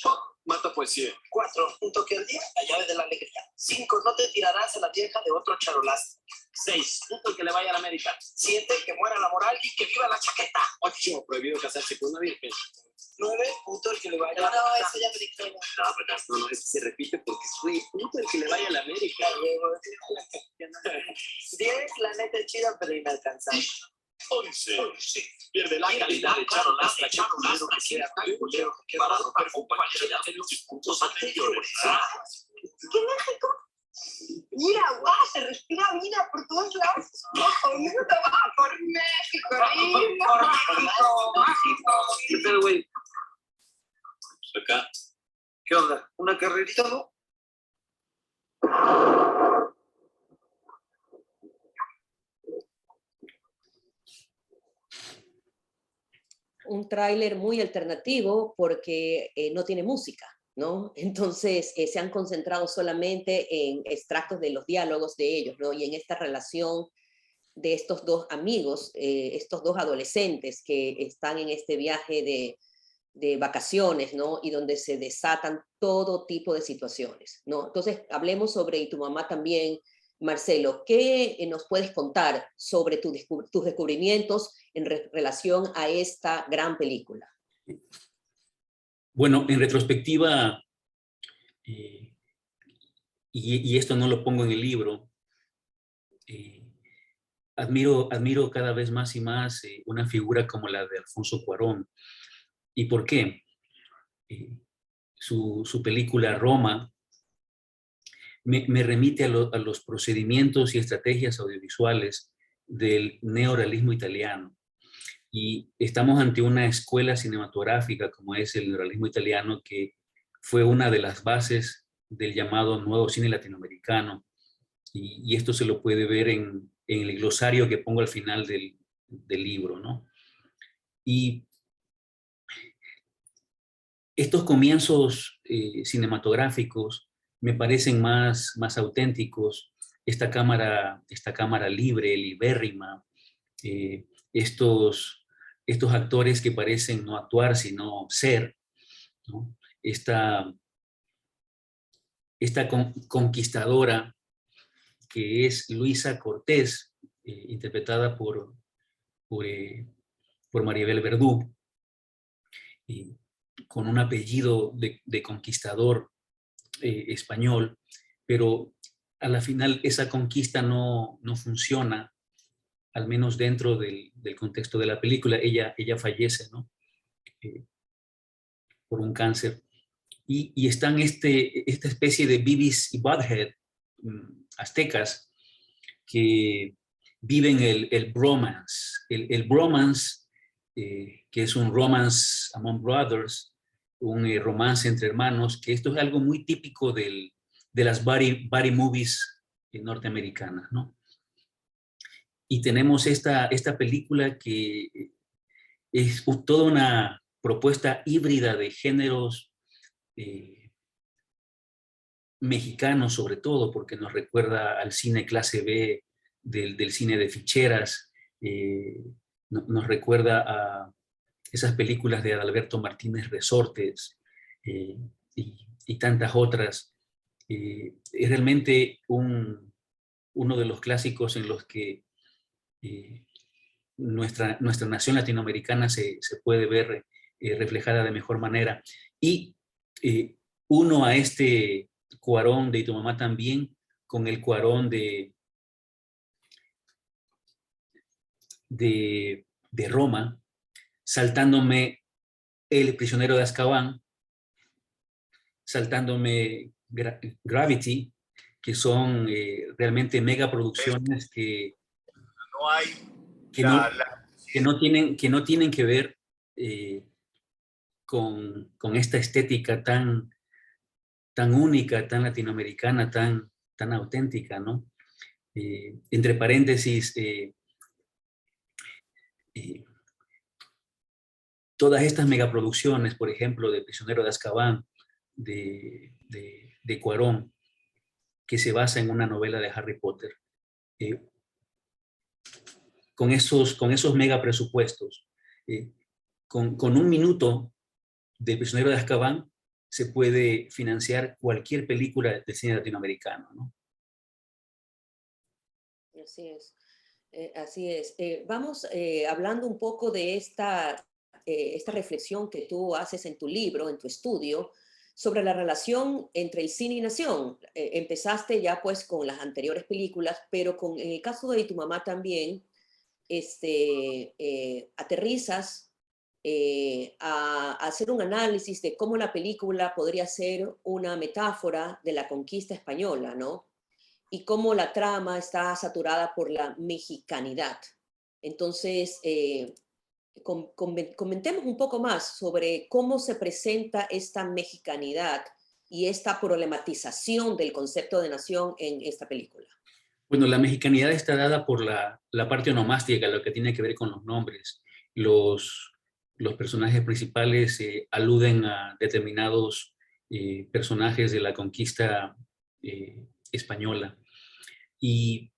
pop, mata poesía. 4, un toque al día, la llave de la alegría. 5, no te tirarás a la vieja de otro charlastre. 6, puto el que le vaya a la América. 7, que muera la moral y que viva la chaqueta. 8, prohibido casarse con una virgen. 9, puto el que le vaya a la América. No, eso ya me dijeron. No, es que se repite porque soy puto el que le vaya a la América. 10, la neta es chida, pero inalcanzable. 11, pierde la calidad de Charo Lastra, lo que sea, parado para cualquiera de los puntos anteriores. ¡Qué México! Mira, guau, se respira vida por todos lados. ¡Ojo, va por México! ¡Por México! ¿Qué pedo, güey? Acá. ¿Qué onda? ¿Una carrerita, no? Un tráiler muy alternativo porque no tiene música, ¿no? Entonces se han concentrado solamente en extractos de los diálogos de ellos, ¿no? Y en esta relación de estos dos amigos, estos dos adolescentes que están en este viaje de vacaciones, ¿no? Y donde se desatan todo tipo de situaciones, ¿no? Entonces, hablemos sobre Y tu mamá también. Marcelo, ¿qué nos puedes contar sobre tus descubrimientos en relación a esta gran película? Bueno, en retrospectiva, y esto no lo pongo en el libro, admiro cada vez más y más una figura como la de Alfonso Cuarón. ¿Y por qué? Su película Roma me remite a los procedimientos y estrategias audiovisuales del neorrealismo italiano. Y estamos ante una escuela cinematográfica como es el neorrealismo italiano, que fue una de las bases del llamado nuevo cine latinoamericano, y esto se lo puede ver en el glosario que pongo al final del libro, ¿no? Y estos comienzos cinematográficos me parecen más auténticos. Esta cámara libre, libérrima, estos actores que parecen no actuar, sino ser, ¿no? Esta conquistadora que es Luisa Cortés, interpretada por Maribel Verdú, con un apellido de conquistador español, pero a la final esa conquista no funciona, al menos dentro del contexto de la película. Ella fallece, ¿no? Por un cáncer. Y están esta especie de Beavis y Butthead aztecas que viven el bromance. El bromance, que es un romance among brothers, un romance entre hermanos, que esto es algo muy típico de las buddy movies norteamericanas, ¿no? Y tenemos esta película que es toda una propuesta híbrida de géneros mexicanos, sobre todo, porque nos recuerda al cine clase B del cine de ficheras, nos recuerda a esas películas de Adalberto Martínez Resortes y tantas otras. Es realmente uno de los clásicos en los que nuestra nación latinoamericana se puede ver reflejada de mejor manera. Y uno a este Cuarón de Y tu mamá también, con el Cuarón de Roma, saltándome El prisionero de Azkaban, saltándome Gravity, que son realmente megaproducciones que no tienen que ver con esta estética tan única, tan latinoamericana, tan auténtica, ¿no? Entre paréntesis, todas estas megaproducciones, por ejemplo, de Prisionero de Azkaban, de Cuarón, que se basa en una novela de Harry Potter, con esos mega presupuestos, con un minuto de Prisionero de Azkaban se puede financiar cualquier película de cine latinoamericano, ¿no? Así es. Así es. Vamos hablando un poco de esta reflexión que tú haces en tu libro, en tu estudio, sobre la relación entre el cine y nación. Empezaste ya pues con las anteriores películas, pero en el caso de Y tu mamá también, aterrizas a hacer un análisis de cómo la película podría ser una metáfora de la conquista española, ¿no? Y cómo la trama está saturada por la mexicanidad. Entonces, comentemos un poco más sobre cómo se presenta esta mexicanidad y esta problematización del concepto de nación en esta película. Bueno, la mexicanidad está dada por la parte onomástica, lo que tiene que ver con los nombres. Los personajes principales aluden a determinados personajes de la conquista española. Y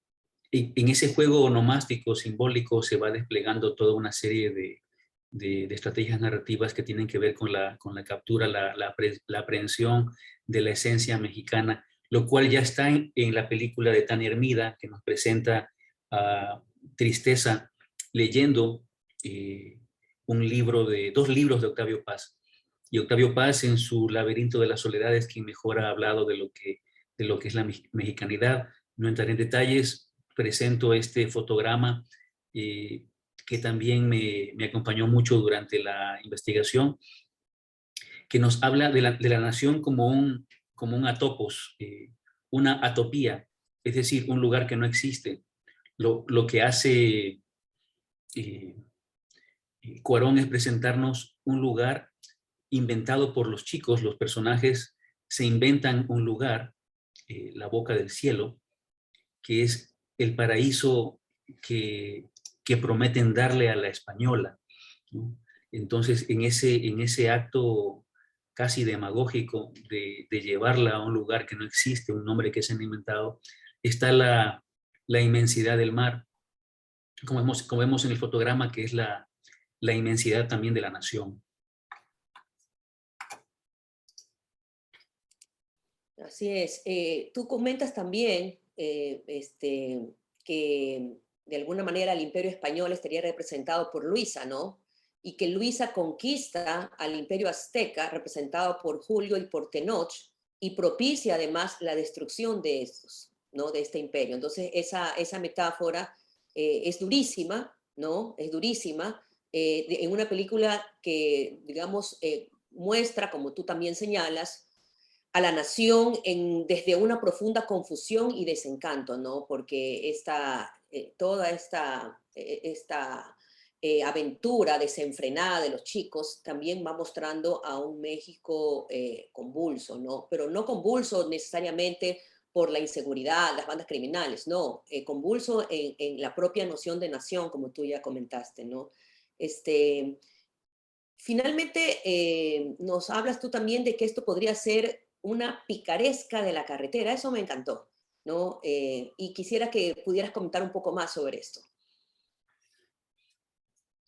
en ese juego onomástico, simbólico, se va desplegando toda una serie de estrategias narrativas que tienen que ver con la captura, la aprehensión de la esencia mexicana, lo cual ya está en la película de Tania Hermida, que nos presenta a Tristeza leyendo dos libros de Octavio Paz. Y Octavio Paz, en su Laberinto de la Soledad, es quien mejor ha hablado de lo que es la mexicanidad. No entraré en detalles, presento este fotograma que también me acompañó mucho durante la investigación, que nos habla de la nación como un atopos, una atopía, es decir, un lugar que no existe. Lo que hace Cuarón es presentarnos un lugar inventado por los chicos. Los personajes se inventan un lugar, la boca del cielo, que es el paraíso que prometen darle a la española, ¿no? Entonces, en ese acto casi demagógico de llevarla a un lugar que no existe, un nombre que se han inventado, está la inmensidad del mar, como vemos en el fotograma, que es la inmensidad también de la nación. Así es. Tú comentas también que de alguna manera el Imperio Español estaría representado por Luisa, ¿no? Y que Luisa conquista al Imperio Azteca, representado por Julio y por Tenoch, y propicia además la destrucción de estos, ¿no? De este imperio. Entonces, esa metáfora es durísima, ¿no? Es durísima, en una película que, digamos, muestra, como tú también señalas, a la nación desde una profunda confusión y desencanto, ¿no? Porque toda esta aventura desenfrenada de los chicos también va mostrando a un México convulso, ¿no? Pero no convulso necesariamente por la inseguridad, las bandas criminales, no, convulso en la propia noción de nación, como tú ya comentaste, ¿no? Finalmente, nos hablas tú también de que esto podría ser una picaresca de la carretera. Eso me encantó, ¿no? Y quisiera que pudieras comentar un poco más sobre esto.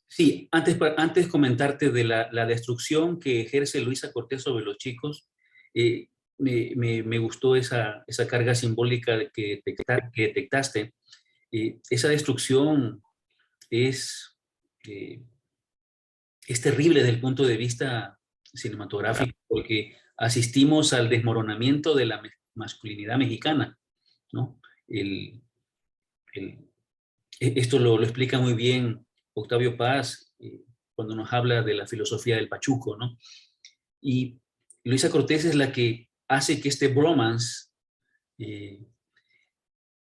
Sí, antes comentarte de la destrucción que ejerce Luisa Cortés sobre los chicos, me gustó esa carga simbólica que detectaste. Esa destrucción es terrible desde el punto de vista cinematográfico, porque asistimos al desmoronamiento de la masculinidad mexicana, ¿no? Esto lo explica muy bien Octavio Paz cuando nos habla de la filosofía del pachuco, ¿no? Y Luisa Cortés es la que hace que este bromance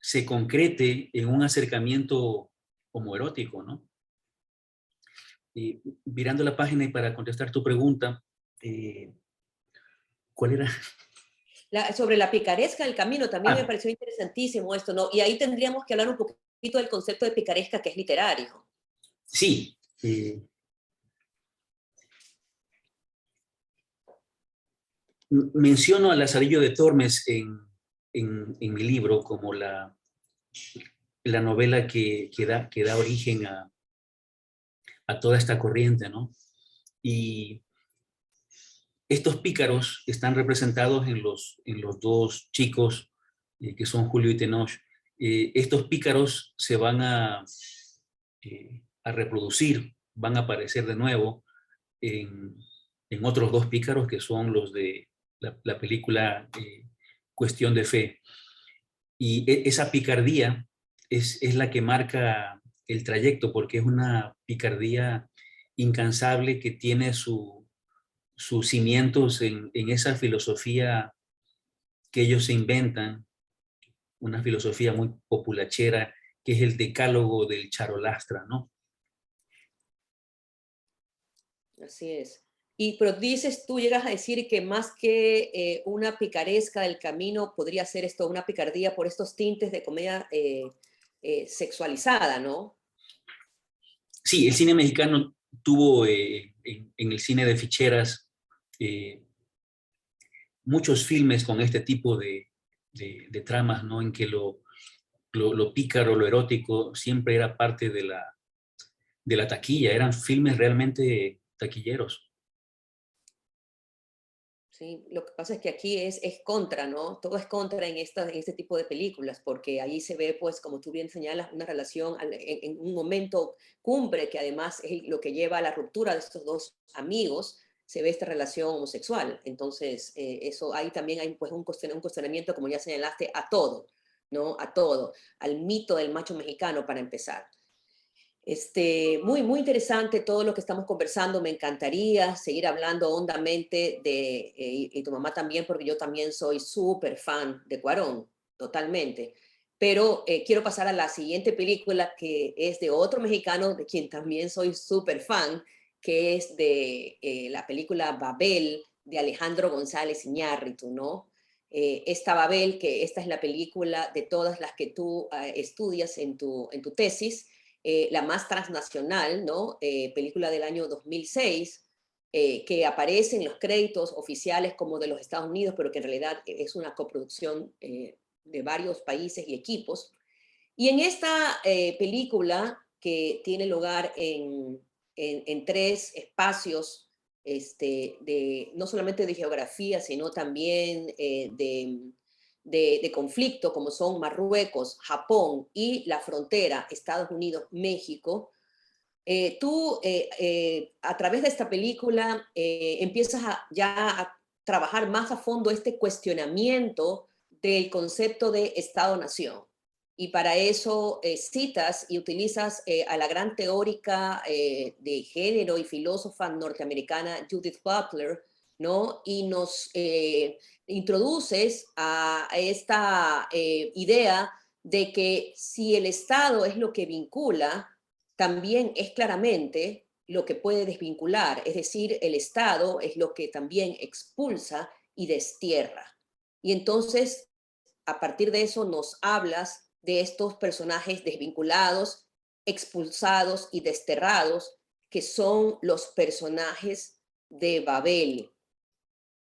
se concrete en un acercamiento homoerótico, ¿no? Mirando la página y para contestar tu pregunta, ¿cuál era? Sobre la picaresca del camino, también me pareció interesantísimo esto, ¿no? Y ahí tendríamos que hablar un poquito del concepto de picaresca, que es literario. Sí. Menciono a Lazarillo de Tormes en mi libro como la novela que da origen a toda esta corriente, ¿no? Y estos pícaros están representados en los dos chicos que son Julio y Tenoch. Estos pícaros se van a reproducir, van a aparecer de nuevo en otros dos pícaros que son los de la película Cuestión de Fe. Y esa picardía es la que marca el trayecto, porque es una picardía incansable que tiene sus cimientos en esa filosofía que ellos se inventan, una filosofía muy populachera, que es el decálogo del charolastra, ¿no? Así es. Pero dices, tú llegas a decir que más que una picaresca del camino, podría ser esto una picardía por estos tintes de comedia sexualizada, ¿no? Sí, el cine mexicano tuvo en el cine de ficheras muchos filmes con este tipo de tramas, ¿no? En que lo pícaro, lo erótico, siempre era parte de la taquilla. Eran filmes realmente taquilleros. Sí, lo que pasa es que aquí es contra, ¿no? Todo es contra en este tipo de películas, porque ahí se ve, pues, como tú bien señalas, una relación en un momento cumbre, que además es lo que lleva a la ruptura de estos dos amigos, se ve esta relación homosexual. Entonces, eso ahí también hay, pues, un cuestionamiento, como ya señalaste, a todo, ¿no? A todo, al mito del macho mexicano, para empezar. Muy, muy interesante todo lo que estamos conversando. Me encantaría seguir hablando hondamente y tu mamá también, porque yo también soy súper fan de Cuarón, totalmente. Pero quiero pasar a la siguiente película, que es de otro mexicano, de quien también soy súper fan, que es de la película Babel, de Alejandro González Iñárritu, ¿no? esta Babel, que esta es la película de todas las que tú estudias en tu tesis, la más transnacional, ¿no? Película del año 2006, que aparece en los créditos oficiales como de los Estados Unidos, pero que en realidad es una coproducción de varios países y equipos. Y en esta película, que tiene lugar en 3 espacios, no solamente de geografía, sino también de conflicto, como son Marruecos, Japón y la frontera Estados Unidos-México, tú a través de esta película empiezas ya a trabajar más a fondo este cuestionamiento del concepto de Estado-Nación. Y para eso citas y utilizas a la gran teórica de género y filósofa norteamericana Judith Butler, ¿no? Y nos introduces a esta idea de que si el Estado es lo que vincula, también es claramente lo que puede desvincular, es decir, el Estado es lo que también expulsa y destierra. Y entonces, a partir de eso, nos hablas de estos personajes desvinculados, expulsados y desterrados, que son los personajes de Babel.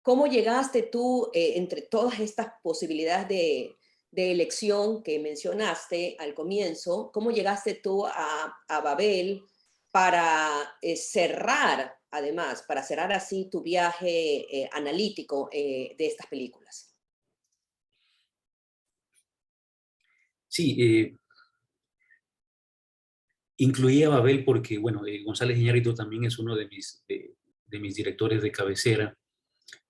¿Cómo llegaste tú, entre todas estas posibilidades de elección que mencionaste al comienzo, cómo llegaste tú a Babel para cerrar, además, para cerrar así tu viaje analítico de estas películas? Sí, incluí a Babel porque, bueno, González Iñárritu también es uno de mis directores de cabecera,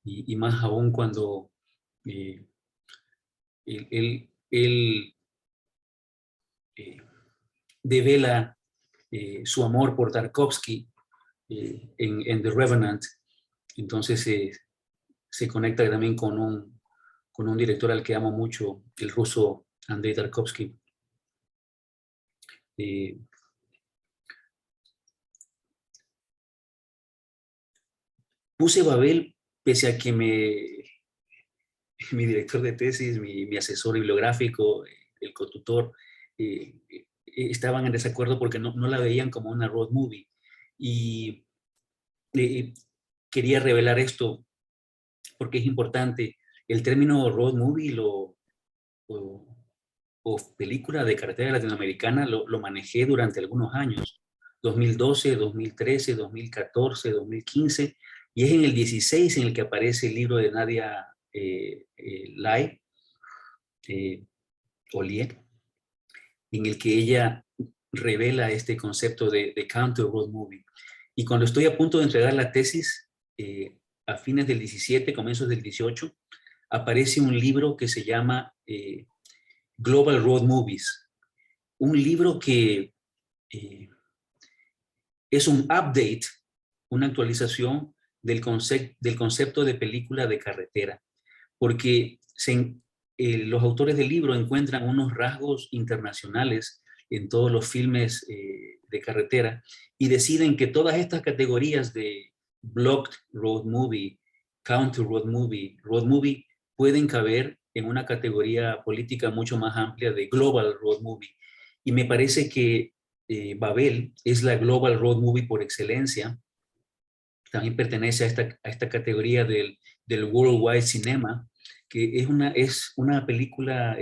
y más aún cuando él devela su amor por Tarkovsky en The Revenant. Entonces se conecta también con un director al que amo mucho, el ruso Andrei Tarkovsky. Puse Babel pese a que mi director de tesis, mi asesor bibliográfico, el cotutor, estaban en desacuerdo porque no la veían como una road movie. Y quería revelar esto porque es importante. El término road movie o película de carretera latinoamericana lo manejé durante algunos años, 2012, 2013, 2014, 2015, y es en el 16 en el que aparece el libro de Nadia Lai, Ollier, en el que ella revela este concepto de counter road movie. Y cuando estoy a punto de entregar la tesis, a fines del 17, comienzos del 18, aparece un libro que se llama Global Road Movies, un libro que es un update, una actualización del concepto de película de carretera, porque los autores del libro encuentran unos rasgos internacionales en todos los filmes de carretera y deciden que todas estas categorías de blocked road movie, counter road movie, pueden caber en una categoría política mucho más amplia de global road movie. Y me parece que Babel es la global road movie por excelencia. También pertenece a esta categoría del worldwide cinema, que es una película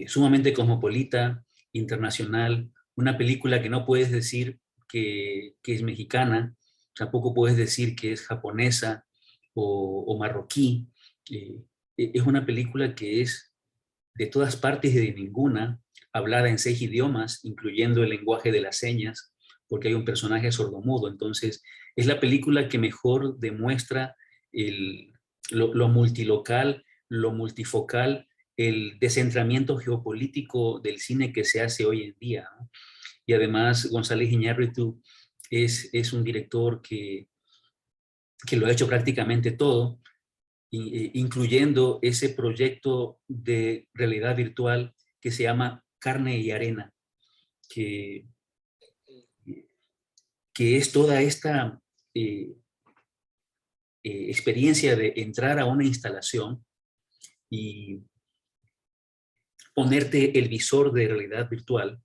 sumamente cosmopolita, internacional, una película que no puedes decir que es mexicana, tampoco puedes decir que es japonesa o marroquí. Es una película que es de todas partes y de ninguna, hablada en 6 idiomas, incluyendo el lenguaje de las señas, porque hay un personaje sordomudo. Entonces, es la película que mejor demuestra lo multilocal, lo multifocal, el descentramiento geopolítico del cine que se hace hoy en día, ¿no? Y además, González Iñárritu es un director que lo ha hecho prácticamente todo, incluyendo ese proyecto de realidad virtual que se llama Carne y Arena, que es toda esta experiencia de entrar a una instalación y ponerte el visor de realidad virtual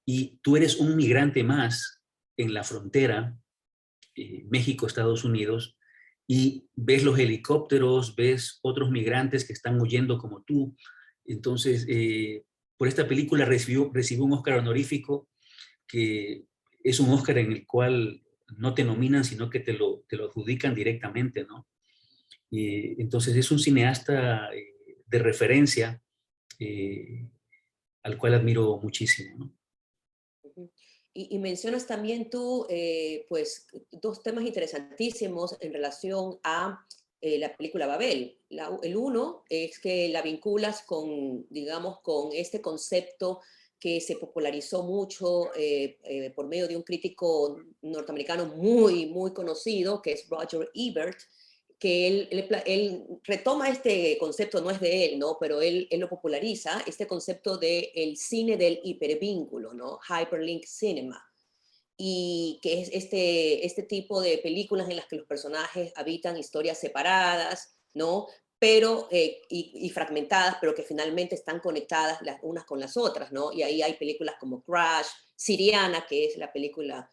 y tú eres un migrante más en la frontera México-Estados Unidos y ves los helicópteros, ves otros migrantes que están huyendo como tú. Entonces, por esta película recibió un Oscar honorífico, que es un Oscar en el cual no te nominan, sino que te lo adjudican directamente, ¿no? Entonces, es un cineasta de referencia al cual admiro muchísimo, ¿no? Y mencionas también tú, pues, dos temas interesantísimos en relación a la película Babel. El uno es que la vinculas con, digamos, con este concepto que se popularizó mucho por medio de un crítico norteamericano muy, muy conocido, que es Roger Ebert, que él retoma este concepto, no es de él, ¿no? Pero él lo populariza, este concepto del cine del hipervínculo, ¿no? Hyperlink cinema. Y que es este tipo de películas en las que los personajes habitan historias separadas, ¿no? Pero, y fragmentadas, pero que finalmente están conectadas las unas con las otras, ¿no? Y ahí hay películas como Crash, Siriana, que es la película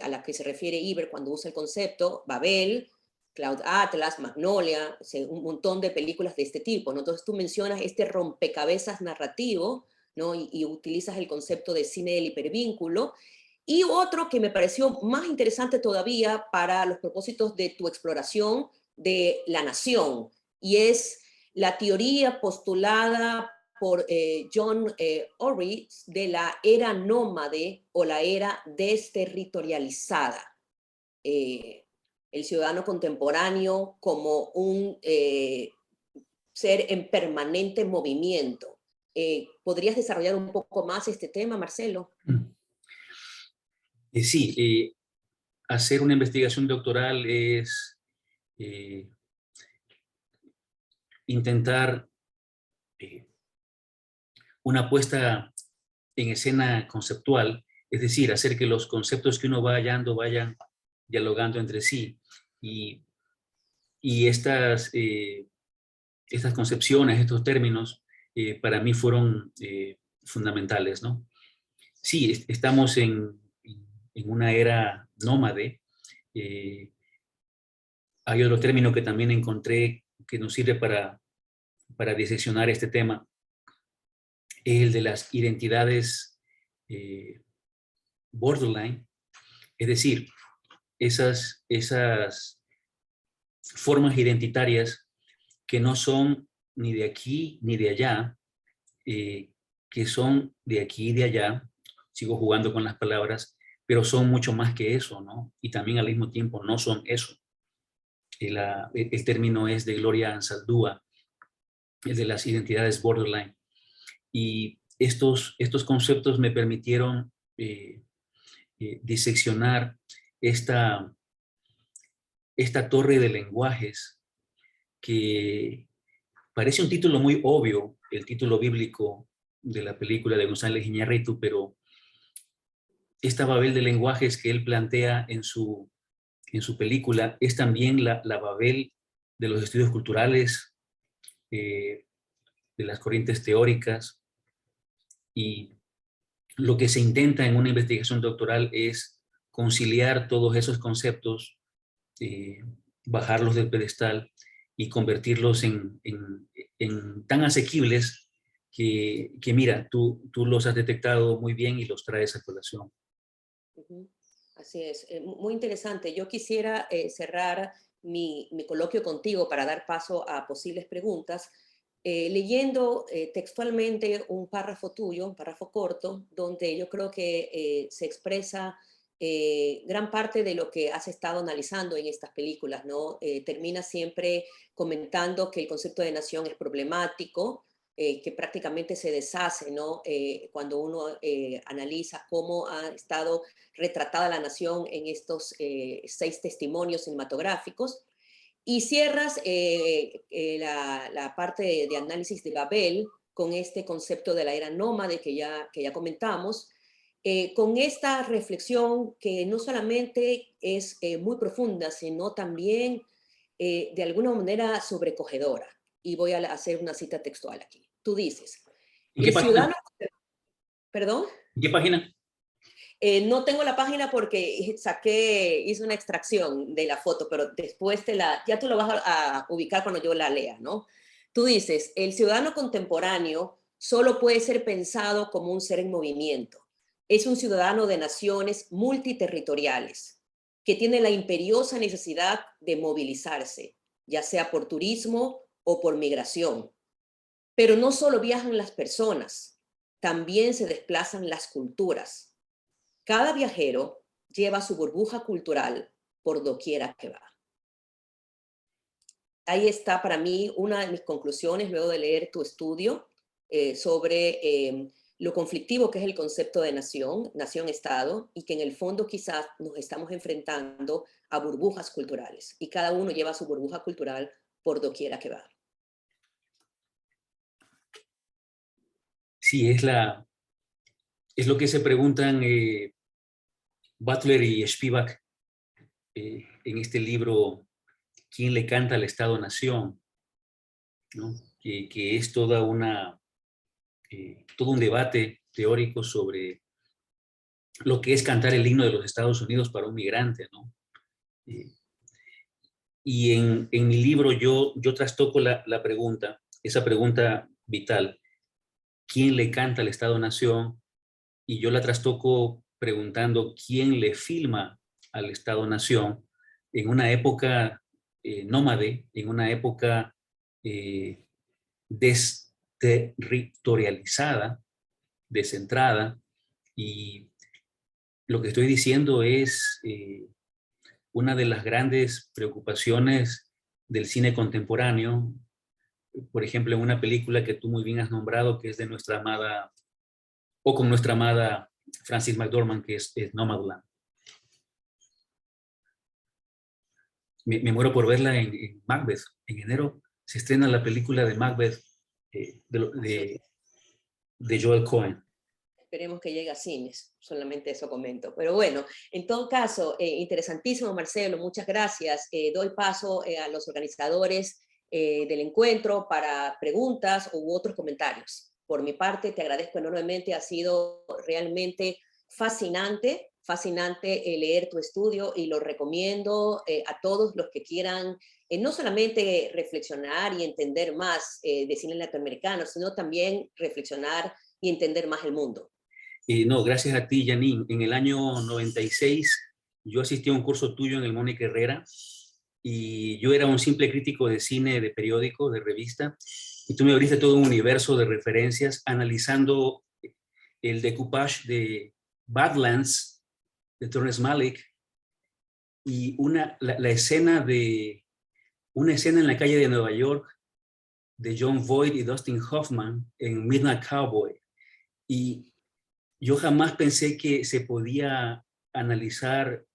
a la que se refiere Iber cuando usa el concepto, Babel, Cloud Atlas, Magnolia, un montón de películas de este tipo, ¿no? Entonces tú mencionas este rompecabezas narrativo, ¿no? Y utilizas el concepto de cine del hipervínculo. Y otro que me pareció más interesante todavía para los propósitos de tu exploración de la nación, y es la teoría postulada por John Orry de la era nómade o la era desterritorializada. El ciudadano contemporáneo como un ser en permanente movimiento. ¿Podrías desarrollar un poco más este tema, Marcelo? Sí, hacer una investigación doctoral es intentar una puesta en escena conceptual, es decir, hacer que los conceptos que uno va hallando vayan dialogando entre sí. Y estas concepciones, estos términos, para mí fueron fundamentales, ¿no? Sí, estamos en una era nómade. Hay otro término que también encontré que nos sirve para diseccionar este tema, es el de las identidades borderline, es decir, esas formas identitarias que no son ni de aquí ni de allá, que son de aquí y de allá, sigo jugando con las palabras, pero son mucho más que eso, ¿no? Y también al mismo tiempo no son eso. El término es de Gloria Anzaldúa, el de las identidades borderline. Y estos conceptos me permitieron diseccionar esta torre de lenguajes que parece un título muy obvio, el título bíblico de la película de González Iñárritu, pero esta Babel de lenguajes que él plantea en su película es también la Babel de los estudios culturales, de las corrientes teóricas, y lo que se intenta en una investigación doctoral es conciliar todos esos conceptos, bajarlos del pedestal y convertirlos en tan asequibles que mira, tú los has detectado muy bien y los traes a colación. Así es, muy interesante. Yo quisiera cerrar mi coloquio contigo para dar paso a posibles preguntas, leyendo textualmente un párrafo tuyo, un párrafo corto, donde yo creo que se expresa gran parte de lo que has estado analizando en estas películas, ¿no? Termina siempre comentando que el concepto de nación es problemático, que prácticamente se deshace, ¿no? Cuando uno analiza cómo ha estado retratada la nación en estos 6 testimonios cinematográficos. Y cierras la parte de análisis de Babel con este concepto de la era nómade que ya comentamos, con esta reflexión que no solamente es muy profunda, sino también de alguna manera sobrecogedora. Y voy a hacer una cita textual aquí. Tú dices, ¿En qué el página? ciudadano... ¿Perdón? ¿En qué página? No tengo la página porque hice una extracción de la foto, pero después ya tú lo vas a ubicar cuando yo la lea, ¿no? Tú dices, el ciudadano contemporáneo solo puede ser pensado como un ser en movimiento. Es un ciudadano de naciones multiterritoriales que tiene la imperiosa necesidad de movilizarse, ya sea por turismo o por migración. Pero no solo viajan las personas, también se desplazan las culturas. Cada viajero lleva su burbuja cultural por doquiera que va. Ahí está para mí una de mis conclusiones luego de leer tu estudio sobre lo conflictivo que es el concepto de nación, nación-estado, y que en el fondo quizás nos estamos enfrentando a burbujas culturales y cada uno lleva su burbuja cultural por doquiera que va. Sí, es lo que se preguntan Butler y Spivak en este libro ¿Quién le canta al Estado-Nación? ¿No? Que es todo un debate teórico sobre lo que es cantar el himno de los Estados Unidos para un migrante, ¿no? Y en mi libro yo trastoco la pregunta, esa pregunta vital, ¿quién le canta al Estado-Nación? Y yo la trastoco preguntando quién le filma al Estado-Nación en una época nómade, en una época desterritorializada, descentrada, y lo que estoy diciendo es una de las grandes preocupaciones del cine contemporáneo, por ejemplo, en una película que tú muy bien has nombrado, que es de nuestra amada, o con nuestra amada Frances McDormand, que es Nomadland. Me muero por verla en Macbeth. En enero se estrena la película de Macbeth de Joel Cohen. Esperemos que llegue a cines, solamente eso comento. Pero bueno, en todo caso, interesantísimo, Marcelo, muchas gracias. Doy paso a los organizadores del encuentro para preguntas u otros comentarios. Por mi parte, te agradezco enormemente, ha sido realmente fascinante leer tu estudio y lo recomiendo a todos los que quieran no solamente reflexionar y entender más de cine latinoamericano, sino también reflexionar y entender más el mundo. No, gracias a ti, Janine. En el año 96 yo asistí a un curso tuyo en el Mónica Herrera y yo era un simple crítico de cine, de periódico, de revista, y tú me abriste todo un universo de referencias analizando el decoupage de Badlands de Terrence Malick y una escena en la calle de Nueva York de Jon Voight y Dustin Hoffman en Midnight Cowboy. Y yo jamás pensé que se podía analizar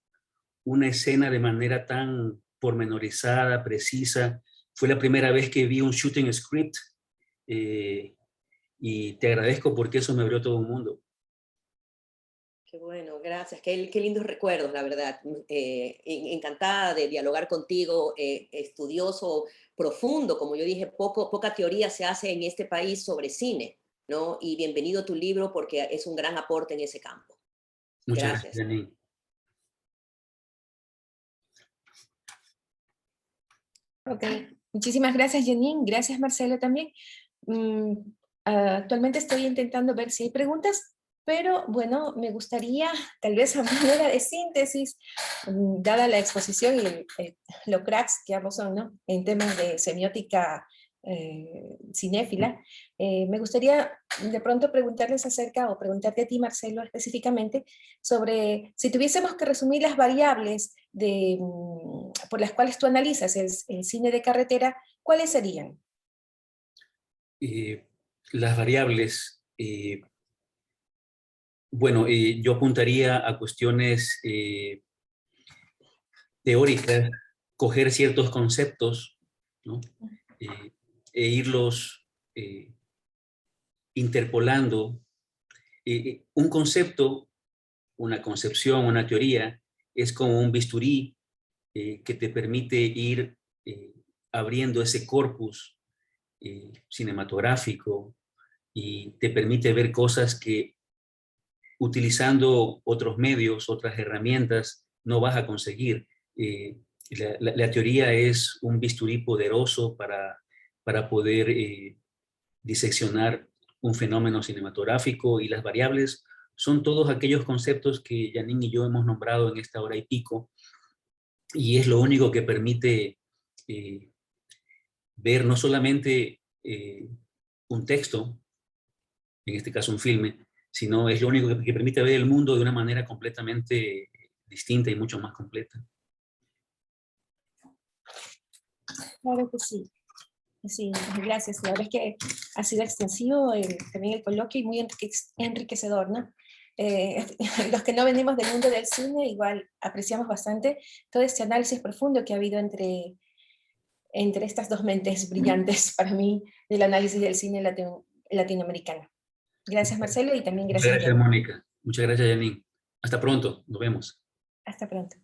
una escena de manera tan pormenorizada, precisa. Fue la primera vez que vi un shooting script y te agradezco porque eso me abrió todo un mundo. Qué bueno, gracias. Qué lindos recuerdos, la verdad. Encantada de dialogar contigo, estudioso, profundo. Como yo dije, poca teoría se hace en este país sobre cine, ¿no? Y bienvenido a tu libro porque es un gran aporte en ese campo. Muchas gracias, Janine. Ok, muchísimas gracias, Janine. Gracias, Marcelo, también. Actualmente estoy intentando ver si hay preguntas, pero bueno, me gustaría, tal vez a manera de síntesis, dada la exposición y lo cracks que ambos son, ¿no? En temas de semiótica cinéfila, me gustaría de pronto preguntarles acerca, o preguntarte a ti, Marcelo, específicamente, sobre si tuviésemos que resumir las variables por las cuales tú analizas el cine de carretera, ¿cuáles serían? Las variables, bueno, yo apuntaría a cuestiones teóricas, coger ciertos conceptos, ¿no? E irlos interpolando. Un concepto una concepción, una teoría, es como un bisturí que te permite ir abriendo ese corpus cinematográfico y te permite ver cosas que utilizando otros medios, otras herramientas, no vas a conseguir. La teoría es un bisturí poderoso para poder diseccionar un fenómeno cinematográfico, y las variables son todos aquellos conceptos que Janine y yo hemos nombrado en esta hora y pico, y es lo único que permite ver no solamente un texto, en este caso un filme, sino es lo único que permite ver el mundo de una manera completamente distinta y mucho más completa. Claro que sí. Sí, gracias. La verdad es que ha sido extensivo también el coloquio y muy enriquecedor, ¿no? Los que no venimos del mundo del cine igual apreciamos bastante todo este análisis profundo que ha habido entre estas dos mentes brillantes para mí del análisis del cine latinoamericano. Gracias, Marcelo, y también gracias, Muchas gracias, Mónica. Muchas gracias, Janine. Hasta pronto. Nos vemos. Hasta pronto.